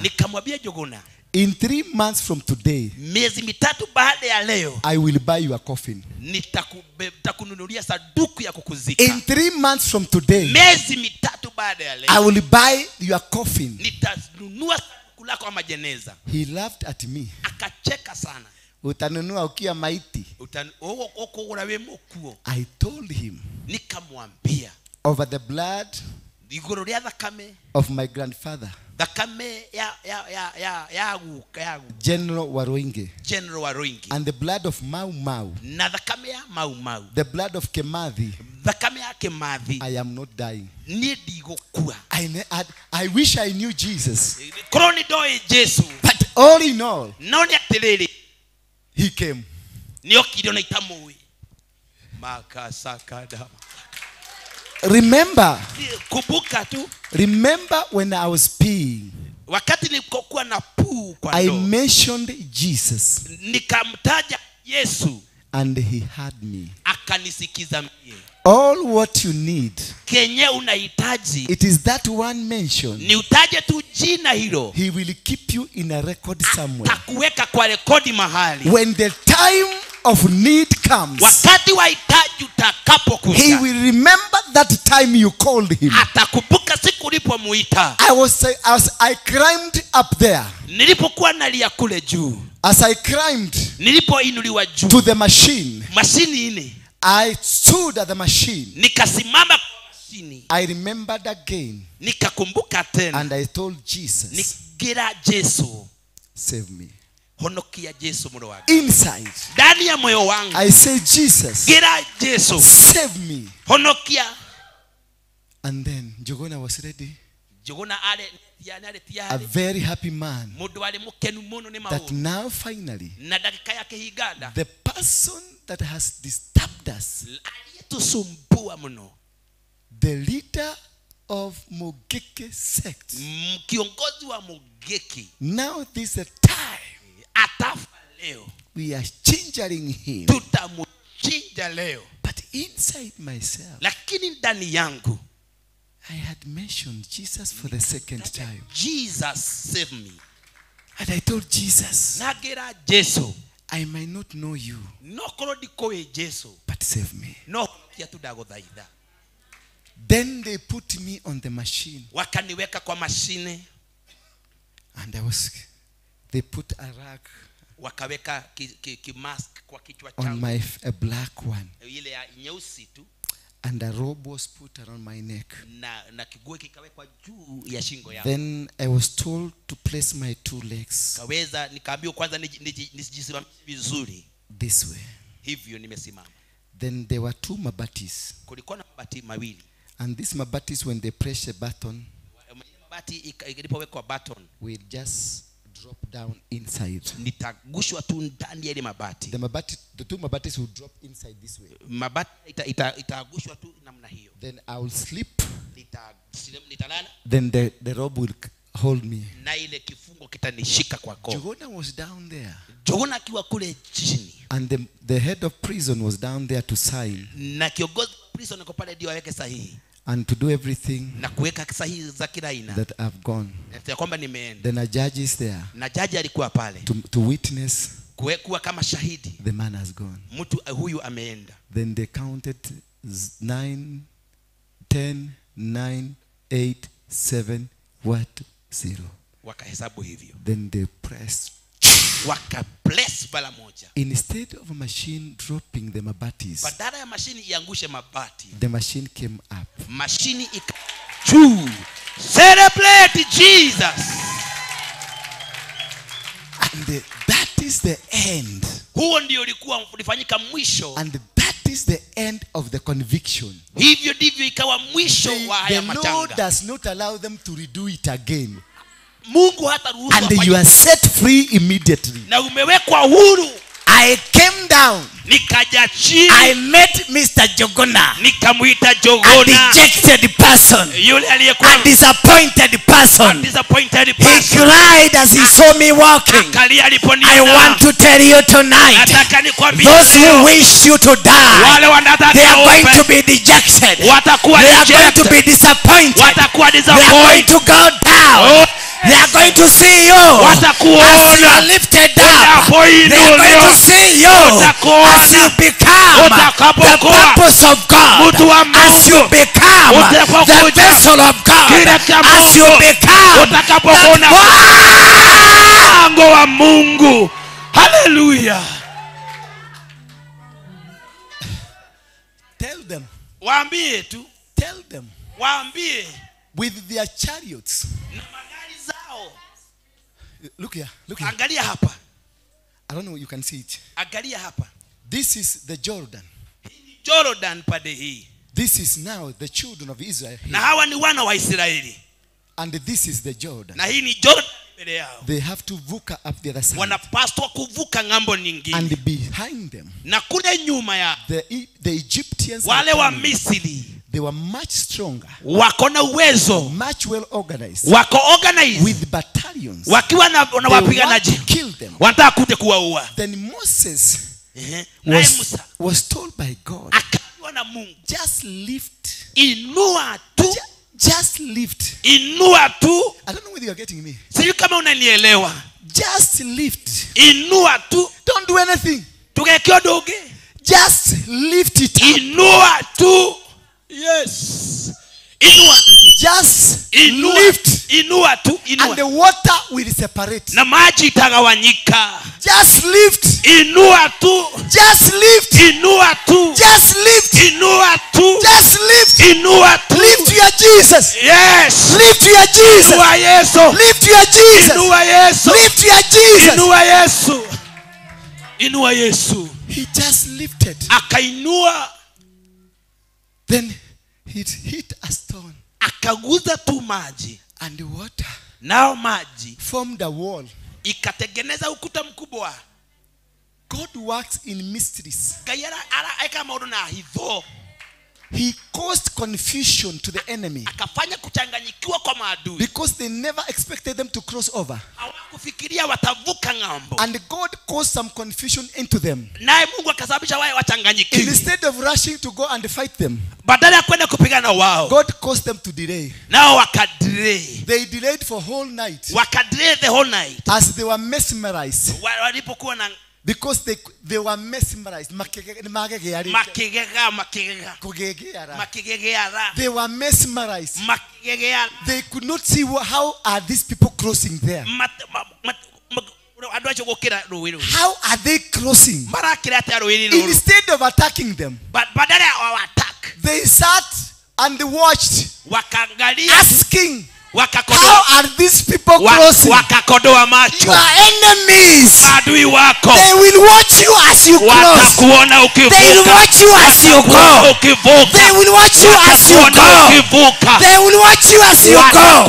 Nikamwambia Jogona, in 3 months from today, miezi mitatu baada ya leo I will buy your coffin. nitakununulia saduku ya kukuzika. In 3 months from today, Miezi mitatu baada ya I leo will buy your coffin. nitanunua saduku lako ama jeneza. He laughed at me. Akacheka sana. Utanunua ukiwa maiti. Okogora we mokuo. I told him, Nikamwambia, over the blood igoro rya thakame, of my grandfather, thakame ya General Waroinge, General Waroingi, and the blood of Mau Mau, na thakame ya Mau Mau, the blood of Kemathi, thakame ya Kemathi, I am not dying. nie ndigukua. I wish I knew Jesus. Koroni doi Jesu, But all in all, no ni atiriri, he came. niokire na itamui makasakada. Remember when I was peeing, wakati nilikokuwa na puu kwa I ndoo, mentioned Jesus nikamtaja Yesu, and he heard me. akanisikiza mie. All what you need, Kenye unahitaji it is that one mention. ni utaje tu jina hilo, He will keep you in a record somewhere. atakuweka kwa rekodi mahali. When the time of need comes, Wakati wa hitaji utakapokuja, he will remember that time you called him. atakumbuka siku ulipomuita. As I climbed up there, Nilipokuwa nalia kule juu, as I climbed nilipoinuliwa juu to the machine, mashini ile, I stood at the machine. nikasimama kwa mashini, I remembered again, nikakumbuka tena, and I told Jesus, nigira Yesu, save me. honokia Yesu moyo wangu. Inside, Ndani ya moyo wangu, I say, Jesus, gira Yesu, save me. honokia. And then Jogona was ready, Jogona a very happy man, mundu ali mukenu muno ni that maundu. now finally Na dakika yake higanda, the person that has disturbed us, aliyetusumbua mno, the leader of Mogeke sect, kiongozi wa Mogeki, now this is a time atafa leo. we are changing him. Tutamuchinja leo. But inside myself, Lakini ndani yangu, I had mentioned Jesus for the second time. Jesus save me. And I told Jesus, Nagira Yesu, I might not know you, nokoro dikowe Yesu, but save me. no kia tudagothaitha. Then they put me on the machine, Wakaniweka kwa mashine, and they put a rag wakaweka ki mask kwa kichwa on changu, a black one, ile ya nyeusi tu, and a robe was put around my neck. na kiguo kikawekwa juu ya shingo yangu. Then I was told to place my 2 legs Nikaambiwa kwanza nijisimamishe vizuri. this way. Hivyo nimesimama. Then there were 2 mabatis, Kulikuwa na mabati mawili. and these mabatis, when they press a button, Mabati ilipowekwa button, will just drop down inside. nitagushwa tu ndani ya ile mabati. The 2 mabatis will drop inside this way. Mabati itagushwa tu namna hiyo. Then I will sleep. Nitalala. Then the robe will hold me. Na ile kifungo kitanishika kwa koo. Jogona was down there, Jogona akiwa kule chini, and the head of prison was down there to sign na kiongozi wa prison yuko pale ndio aweke sahihi and to do everything na kuweka sahihi za kila aina, that I've gone. na kwamba nimeenda. Then a judge is there Na jaji alikuwa pale to witness kuwa kama shahidi, the man has gone. mtu huyu ameenda. Then they counted 9, 10, 9, 8, 7, 0. Wakahesabu hivyo, Then they pressed. wakabless bala moja. Instead of a machine dropping the mabatis, Badala ya mashini iangushe mabati, the machine came up. mashini ikajuu. Celebrate Jesus. And that is the end. Huo ndio ulifanyika mwisho. And that is the end of the conviction. Hivyo ndivyo ikawa mwisho wa haya matanga. The Lord does not allow them to redo it again. Mungu hata ruhusu. And you are set free immediately. Na umewekwa huru. I came down. Nikaja chini. I met Mr. Jogona. Nikamuita Jogona. A dejected person. Yule aliyekuwa a disappointed person. Disappointed person. He cried as he saw me walking. I want to tell you tonight. Those who wish you to die, they are going to be dejected. They are going to be disappointed. They are going to go down. They are going to see you as you are lifted up. They are going to see you as you become the purpose of God, as you become the vessel of God, as you become the wa Mungu. Hallelujah. Tell them. Waambie tu. Tell them. Waambie. With their chariots. Look here. Look here. Angalia hapa. I don't know if you can see it. Angalia hapa. This is the Jordan. Jordan pade hii. This is now the children of Israel. Na hawa ni wana wa Israeli. And this is the Jordan. Na hii ni Jordan mbele yao. They have to vuka up the other side. Wanapaswa kuvuka ngambo nyingine. And behind them. Na kule nyuma ya the Egyptians. Wale wa Misri. They were much stronger. Wako na uwezo. Much well organized. Wako organized. With battalions. Wakiwa na wapiganaji. Kill them. Wanataka kuja kuwaua. Then Moses was told by God. Akaambiwa na Mungu. Just lift. Inua tu. Just lift. Inua tu. I don't know whether you are getting me. Sijui kama unanielewa. Just lift. Inua tu. Don't do anything. Tugekio doge. Just lift it up. Inua tu. Yes. Inua. Just lift. Inua tu. Inua. And the water will separate. Na maji itagawanyika. Just lift. Inua tu. Just lift. Inua tu. Just lift. Inua tu. Just lift. Inua tu. Lift your Jesus. Yes. Lift your Jesus. Inua Yesu. Lift your Jesus. Inua Yesu. Lift your Jesus. Inua Yesu. Inua Yesu. He just lifted. Akainua. Then it hit a stone. Akaguza tu maji. And the water. Nao maji. Formed a wall. Ikatengeneza ukuta mkubwa. God works in mysteries. Kayara eka maono na hivyo. He caused confusion to the enemy. Akafanya kuchanganyikiwa kwa maadui. Because they never expected them to cross over. Hawakufikiria watavuka ngambo. And God caused some confusion into them. Naye Mungu akasababisha wao wachanganyikiwe. Instead of rushing to go and fight them, badala ya kwenda kupigana wao, God caused them to delay. Nao wakadelay. They delayed for whole night. Wakadelay the whole night. As they were mesmerized. Walipokuwa na because they were mesmerized. They were mesmerized. They could not see how are these people crossing there. How are they crossing? Instead of attacking them, they sat and watched, asking, how are these people crossing? Your enemies, they will watch you as you cross. They will watch you as you go. They will watch you as you go. They will watch you as you go.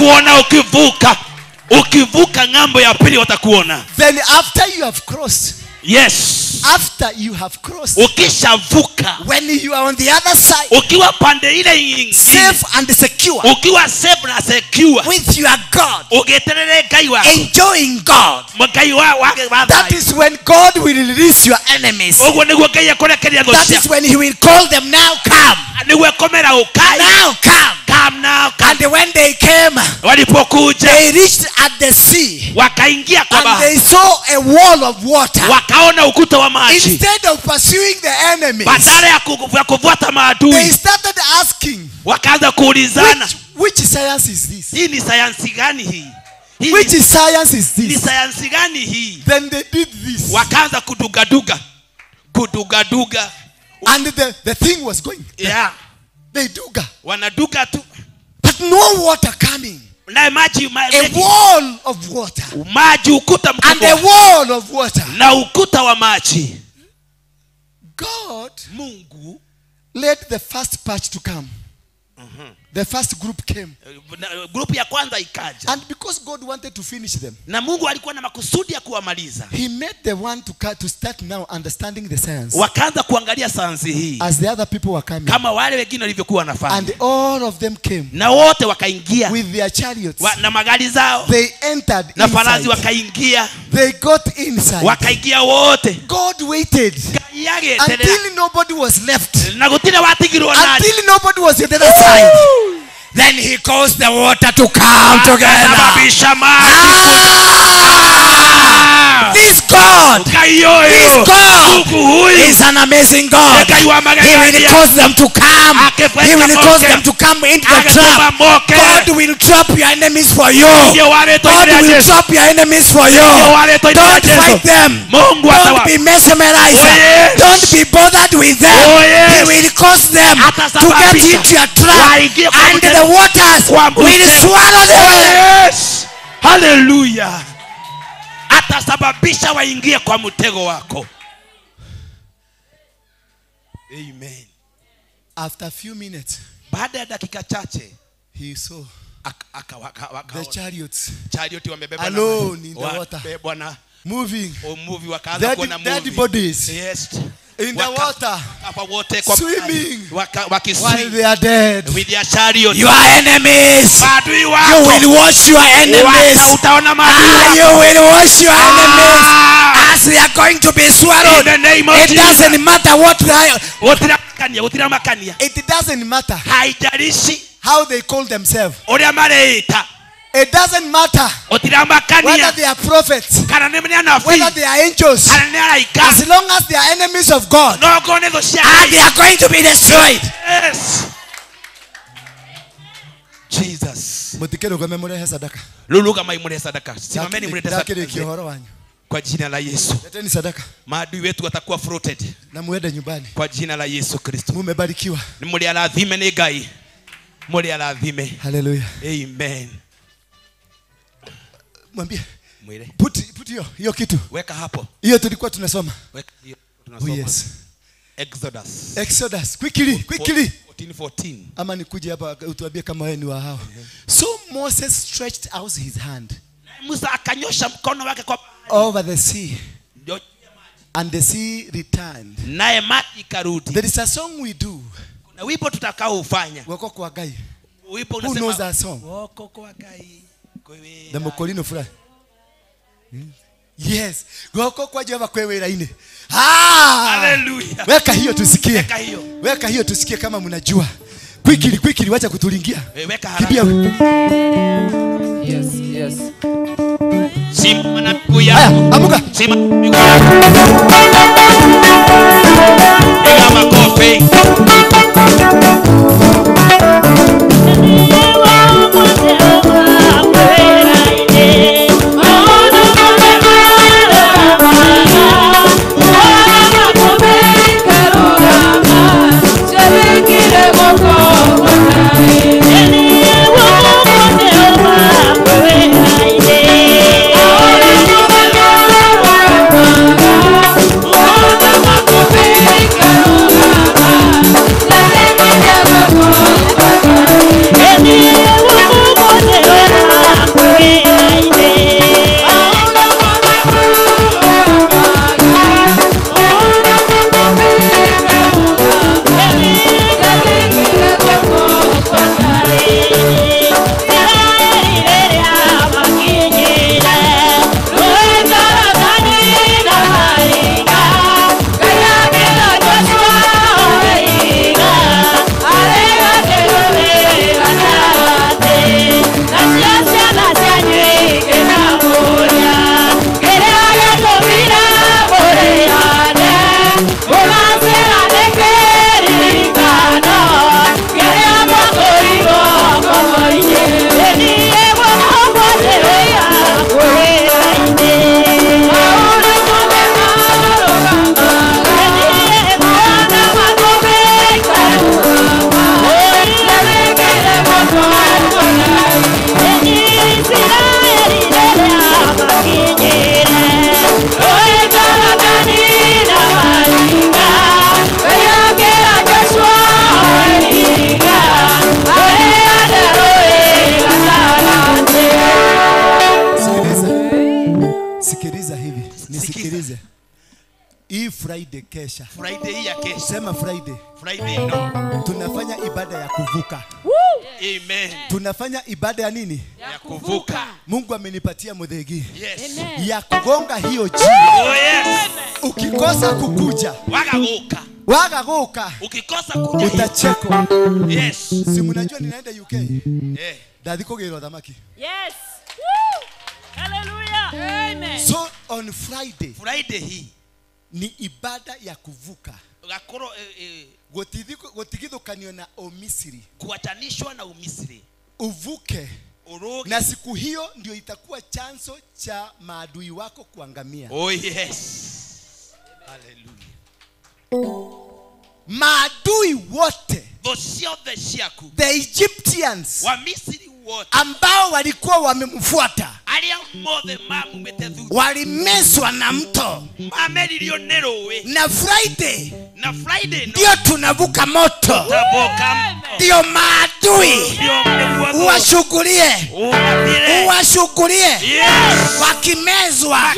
Ukivuka ngambo ya pili watakuona. Then after you have crossed. Yes. After you have crossed. Ukishavuka. When you are on the other side. Ukiwa pande ile nyingine. Safe and secure. Ukiwa safe na secure. With your God. Ugeterere Ngai wako. Enjoying God. Ngai wako. That is when God will release your enemies. That is when he will call them, now come. Now come. Come now, come. And when they came, they reached at the sea. And they saw a wall of water. Instead of pursuing the enemies, they started asking, which science is this? Which science is this? Then they did this. And the thing was going. Yeah. They duga. Wanaduga tu. But no water coming. Na maji A wall of water. Maji ukuta mkubwa. And a wall of water. Na ukuta wa maji. God, Mungu, let the first batch to come. The first group came. Group ya kwanza ikaja. And because God wanted to finish them, na Mungu alikuwa na makusudi ya kuwamaliza, he made the one to start now understanding the science. Wakaanza kuangalia sayansi hii. As the other people were coming. Kama wale wengine walivyokuwa wanafanya. And all of them came. Na wote wakaingia. With their chariots. Na magari zao. They entered na farasi wakaingia. They got inside. Wakaingia wote. God waited. Until nobody was left. Until nobody was on the other side. Then he caused the water to come together. This God is an amazing God. He will cause them to come. He will cause them to come into the trap. God will trap your enemies for you. God will trap your enemies for you. Don't fight them. Don't be mesmerized. Don't be bothered with them. He will cause them to get into your trap. And the waters will swallow them. Hallelujah. Atasababisha waingie kwa mtego wako. Amen. After a few minutes, baada ya dakika chache, he saw the chariots wamebeba alone in the water, moving. Dead bodies. Yes. In the water, swimming, while they are dead. With their chariot. Your enemies, you will watch your enemies. You will watch your enemies as they are going to be swallowed. It doesn't matter it doesn't matter how they call themselves. It doesn't matter whether they are prophets, whether they are angels, as long as they are enemies of God, they are going to be destroyed. Yes. Jesus. Kwa jina la Yesu. Maadui wetu watakuwa fruited. Na muende nyumbani. Kwa jina la Yesu Kristo. Mumebarikiwa. Muli aladhime ni gai. Muli aladhime. Hallelujah. Amen. Mwambie. Put hiyo kitu. Weka hapo. Hiyo tulikuwa tunasoma. Weka hiyo tunasoma. Oh yes. Exodus. Quickly. 14. Ama nikuje hapa utuambie kama wewe ni wa hao. So Moses stretched out his hand. Musa akanyosha mkono wake kwa over the sea. And the sea returned. Naye maji ikarudi. There is a song we do. Kuna wimbo tutakao ufanya. Wako kwa gai. Wimbo unasema. Who knows that song? Wako kwa gai. The Mokolino fly. Yes. Wako kwa Jehova kwewe laini. Hallelujah. Weka hiyo tusikie. Weka hiyo tusikie kama mnajua. Quickly wacha kutulingia. Weka haraka. Yes. Simama na miguu yako. Amuka. Simama na miguu yako. Piga makofi. Oh Sikiliza hivi, nisikilize. Hii Friday kesha. Friday hii ya kesha. Sema Friday. Friday no. Tunafanya ibada ya kuvuka. Amen. Tunafanya ibada ya nini? Ya kuvuka. Mungu amenipatia mudhegi. Yes. Ya kugonga hiyo jiwe. Oh yes. Ukikosa kukuja. Wagaguka. Ukikosa kuja. Utachekwa. Yes. Si mnajua ninaenda UK? Daddy kogero dhamaki. Yes. Woo! Hallelujah. Amen. So on Friday hii ni ibada ya kuvuka. Gakoro gotigithũkanio na Umisiri. Kuatanishwa na Umisiri. Uvuke. Uruge. Na siku hiyo ndio itakuwa chanzo cha maadui wako kuangamia. Oh yes. Hallelujah. Maadui wote. The Egyptians. Wa Misri wote. Ambao walikuwa wamemfuata. Walimezwa na mto. Na Friday ndio tunavuka moto. Ndio maadui uwashughulie wakimezwa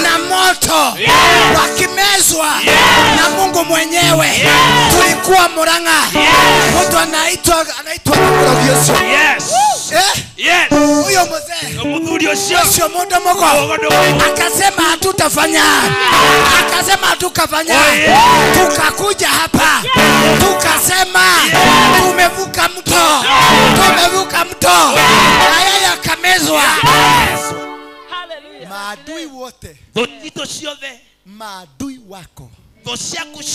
na moto, wakimezwa na Mungu mwenyewe. Tulikuwa Murang'a, mtu anaitwa Yesu. Yes. Huyo mzee sio muda moko akasema hatutafanya, akasema hatukafanya. Tukakuja hapa tukasema tumevuka mto, na yeye akamezwa. Maadui wote, maadui wako,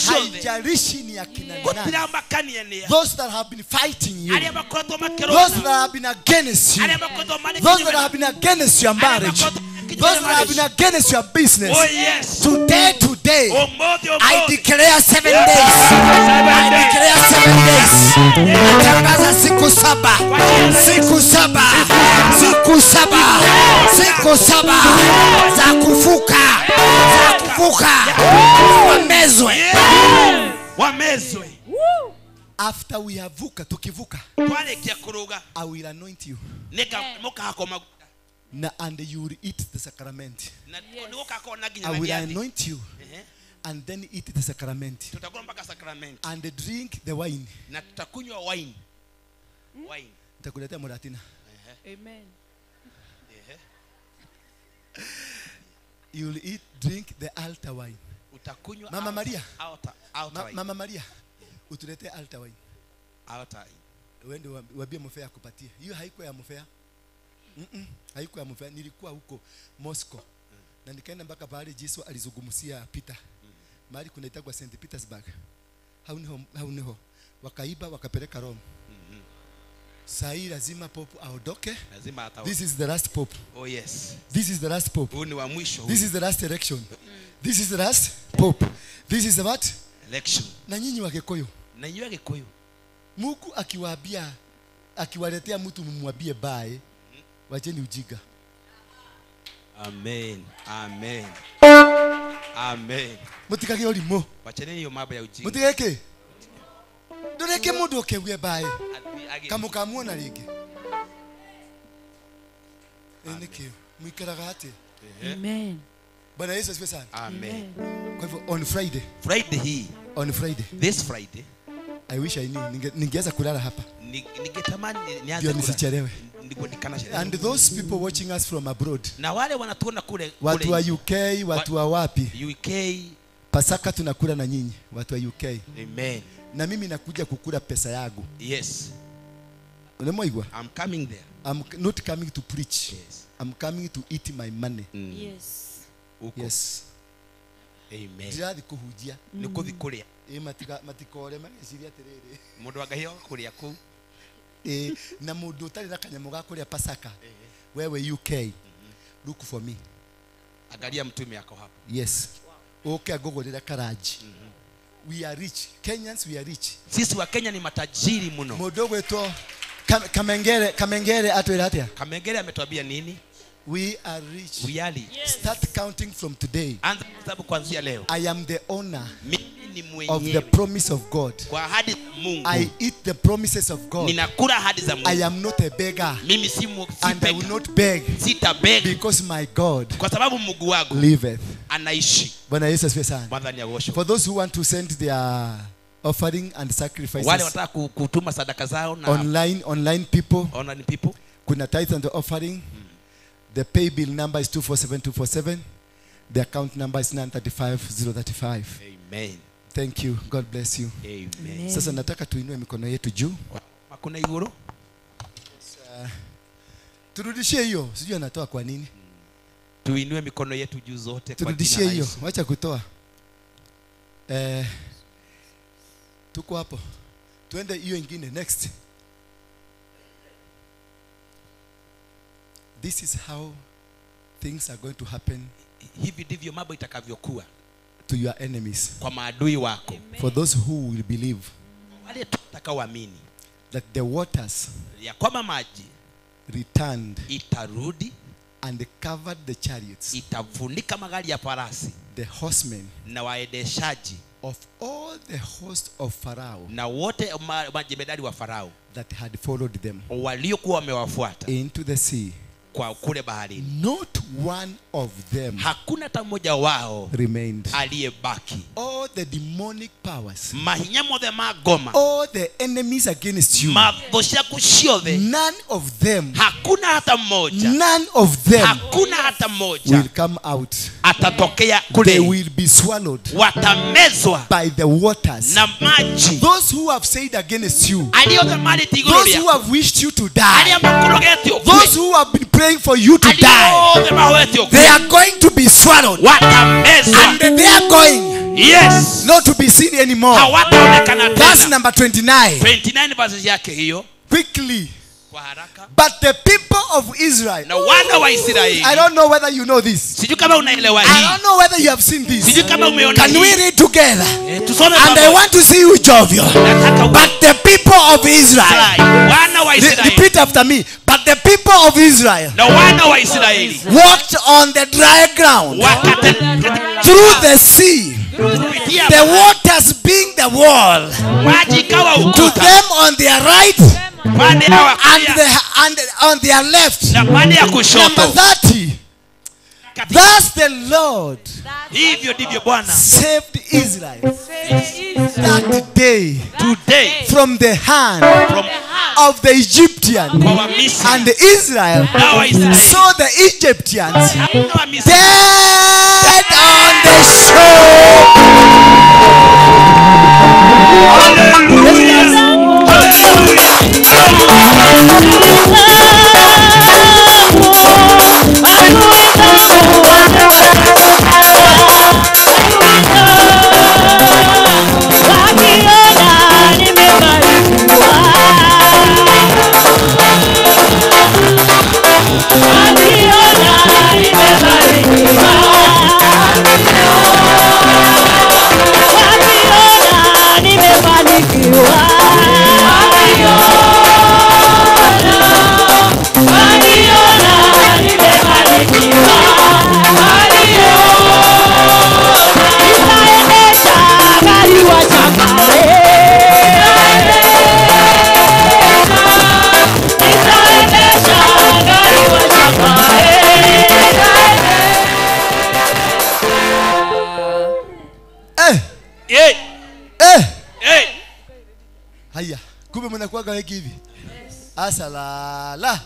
haijalishi ni akina nani, those that have been fighting you, those that have been against you, those that have been against your marriage, those that have been against your business. Oh yes. Today I declare 7 days. I declare 7 days. Natangaza siku saba za kuvuka, wamezwe. After we have tukivuka, I will anoint you. And you will eat the sacrament. I will anoint you and then eat the sacrament and drink the wine. Nitakuletea Muratina. Amen. You will drink the altar wine. Mama Maria, Mama Maria, utulete altar wine. Wende wabia mfea kupatia. Hiyo haikuwa ya mfea. Haikuwa ya mfea. Nilikuwa huko Moscow. Na nikaenda mpaka pale Yesu alizungumzia Peter. Mahali kunaitwa St. Petersburg. Hauniho. Wakaiba wakapeleka Rome. Sai lazima pope aondoke. This is the last pope. Oh yes. This is the last pope. Huu ni wa mwisho. This is the last election. This is the last pope. This is the what? Election. Na nyinyi wa Gikuyu. Na nyinyi wa Gikuyu. Mungu akiwaambia, akiwaletea mtu mumwambie bye, wacheni ujiga. Amen. Amen. Amen. Mutikage olimo. Wacheni hiyo mambo ya ujiga. Mutigeke. Ndoreke mundu okewe bye. Kamukamuona lingi. Eneke mwikaraga ate. Amen. Bwana Yesu asifiwe sana. Amen. Kwa hivyo on Friday hii. On Friday. This Friday. I wish I knew. Ningeweza kulala hapa. Ningetamani nianze kulala. Nisichelewe. Ndiko And those people watching us from abroad. Na wale wanatuona kule. Watu wa UK, watu wa wapi? UK. Pasaka tunakula na nyinyi, watu wa UK. Amen. Na mimi nakuja kukula pesa yangu. Yes. Unamoigwa? I'm coming there. I'm not coming to preach. Yes. I'm coming to eat my money. Yes. Yes. Amen. Ndirathi kuhunjia. Ni kuthi kuria. Matikore magiciria atiriri. Mundu agahio kuria ku. Na mundu utari na kanyamu ga kuria Pasaka. Wewe UK. Look for me. Angalia mtume yako hapo. Yes. Okay, agogorera karaji. We are rich. Kenyans, we are rich. Sisi wa Kenya ni matajiri mno. Modogo eto Kamengere atwira atia? Kamengere ametuambia nini? We are rich. We are rich. Start counting from today. Anza kuhesabu kuanzia leo. I am the owner. Mimi mimi of the mwenyewe promise of God. kwa ahadi za Mungu. I eat the promises of God. Ninakula ahadi za Mungu. I am not a beggar. Mimi si And I will not beg. sitabega Because my God kwa sababu Mungu wangu liveth. anaishi. Bwana Yesu asifiwe sana. Bwana ni awoshwe. For those who want to send their offering and Wale sacrifices wataka kutuma sadaka zao na online people, online people, kuna tithe and the offering. The pay bill number is 247247. The account number is 935-035. amen. Thank you. God bless you. Amen. Sasa nataka tuinue mikono yetu juu. Hakuna iguru. Turudishie hiyo. Sijui anatoa kwa nini. Tuinue mikono yetu juu zote kwa jina Turudishie la hiyo. Yesu. Wacha kutoa. Tuko hapo. Tuende hiyo ingine next. This is how things are going to happen Hivi ndivyo mambo itakavyokuwa to your enemies. kwa maadui wako. For those who will believe Wale tutakaoamini that the waters ya kwamba maji returned itarudi, and covered the chariots, itafunika magari ya farasi the horsemen na waendeshaji of all the host of Pharaoh na wote majemedari wa Farao that had followed them waliokuwa wamewafuata into the sea. kwa kule baharini. Not one of them Hakuna hata mmoja wao remained. aliyebaki. All the demonic powers, Mahinya mothe magoma, all the enemies against you, mavosha kushiobe, none of them, hakuna hata mmoja, none of them hakuna hata mmoja will come out. atatokea They kule, will be swallowed watamezwa by the waters. na maji. Those who have said against you, Aliyoza mali those tigururia, who have wished you to die, aliyabakurogeti those who have been praying for you to die, aliyoza mahweti they are going to be swallowed, watamezwa. and they are going Yes, not to be seen anymore. hawataonekana That's tena. number 29. 29 verses yake hiyo Quickly. kwa haraka. But the people of Israel, Na wana wa Israeli, I don't know whether you know this. sijui kama unaelewa I hii, don't know whether you have seen this. sijui kama umeona Can we hii. read together? Tusome And I pamoja. want to see which of you. Nataka But the people of Israel, wana wa Israeli, repeat after me. But the people of Israel na wana wa Israeli walked on the dry ground through the sea, kupitia the waters being the wall, maji kawa to ukuta them on their right pande ya and on their left. na pande ya Number kushoto. 30. Thus the Lord Hivyo ndivyo Bwana saved Israel that day today from the hand from of the Egyptian, kwa Wamisri and Israel na Waisraeli saw the Egyptians na Wamisri dead on the shore. Haya, kumbe mnakuwaga wengi hivi. Asalala.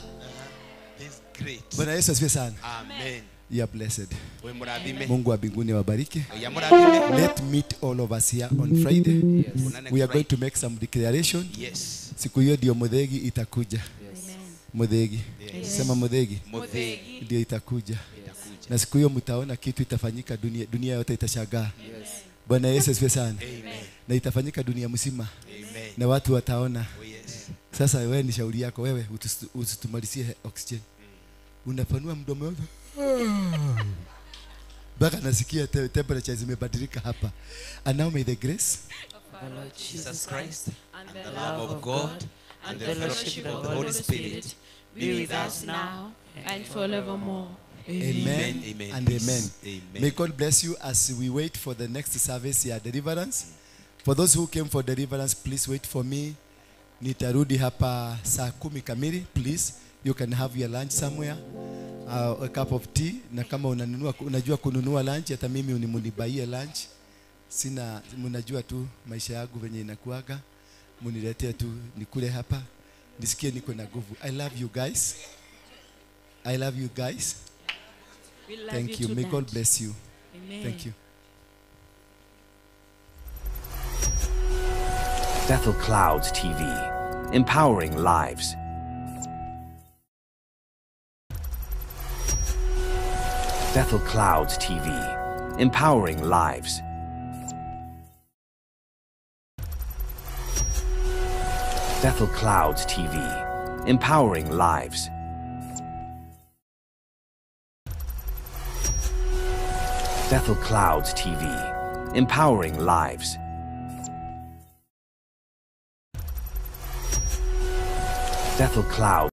is great. Bwana Yesu asifiwe sana. Amen. You are blessed. Wewe mradhime. Mungu wa mbinguni awabariki. Ya mradhime. Let's meet all of us here on Friday. We are going to make some declaration. Yes. Siku hiyo ndio Muthegi itakuja. Muthegi. Sema Muthegi. Muthegi Ndio itakuja. Na siku hiyo mtaona kitu itafanyika, dunia yote itashangaa. Bwana Yesu asifiwe sana. Amen. Na itafanyika dunia mzima. Amen. Na watu wataona. Oh yes. Sasa wewe ni shauri yako, wewe usitumalizie oxygen. Unapanua mdomo wako. Baka nasikia temperature zimebadilika hapa. And now may the grace of our Lord Jesus Christ and the love of God and the fellowship of the Holy Spirit be with us now and forevermore. Amen, Amen. and amen. Amen. May God bless you as we wait for the next service here, deliverance. For those who came for deliverance, please wait for me. Nitarudi hapa saa 10 kamili. Please, you can have your lunch somewhere. A cup of tea. Na kama unajua kununua lunch, hata mimi unimunibaie lunch. Sina, mnajua tu maisha yangu venye inakuaga. Muniletea tu nikule hapa. Nisikie niko na nguvu. I love you guys. I love you guys. Thank you. May God bless you. Amen. Thank you. Bethel Clouds TV, empowering lives. Bethel Clouds TV, empowering lives. Bethel Clouds TV, empowering lives. Bethel Clouds TV, empowering lives. Bethel Clouds.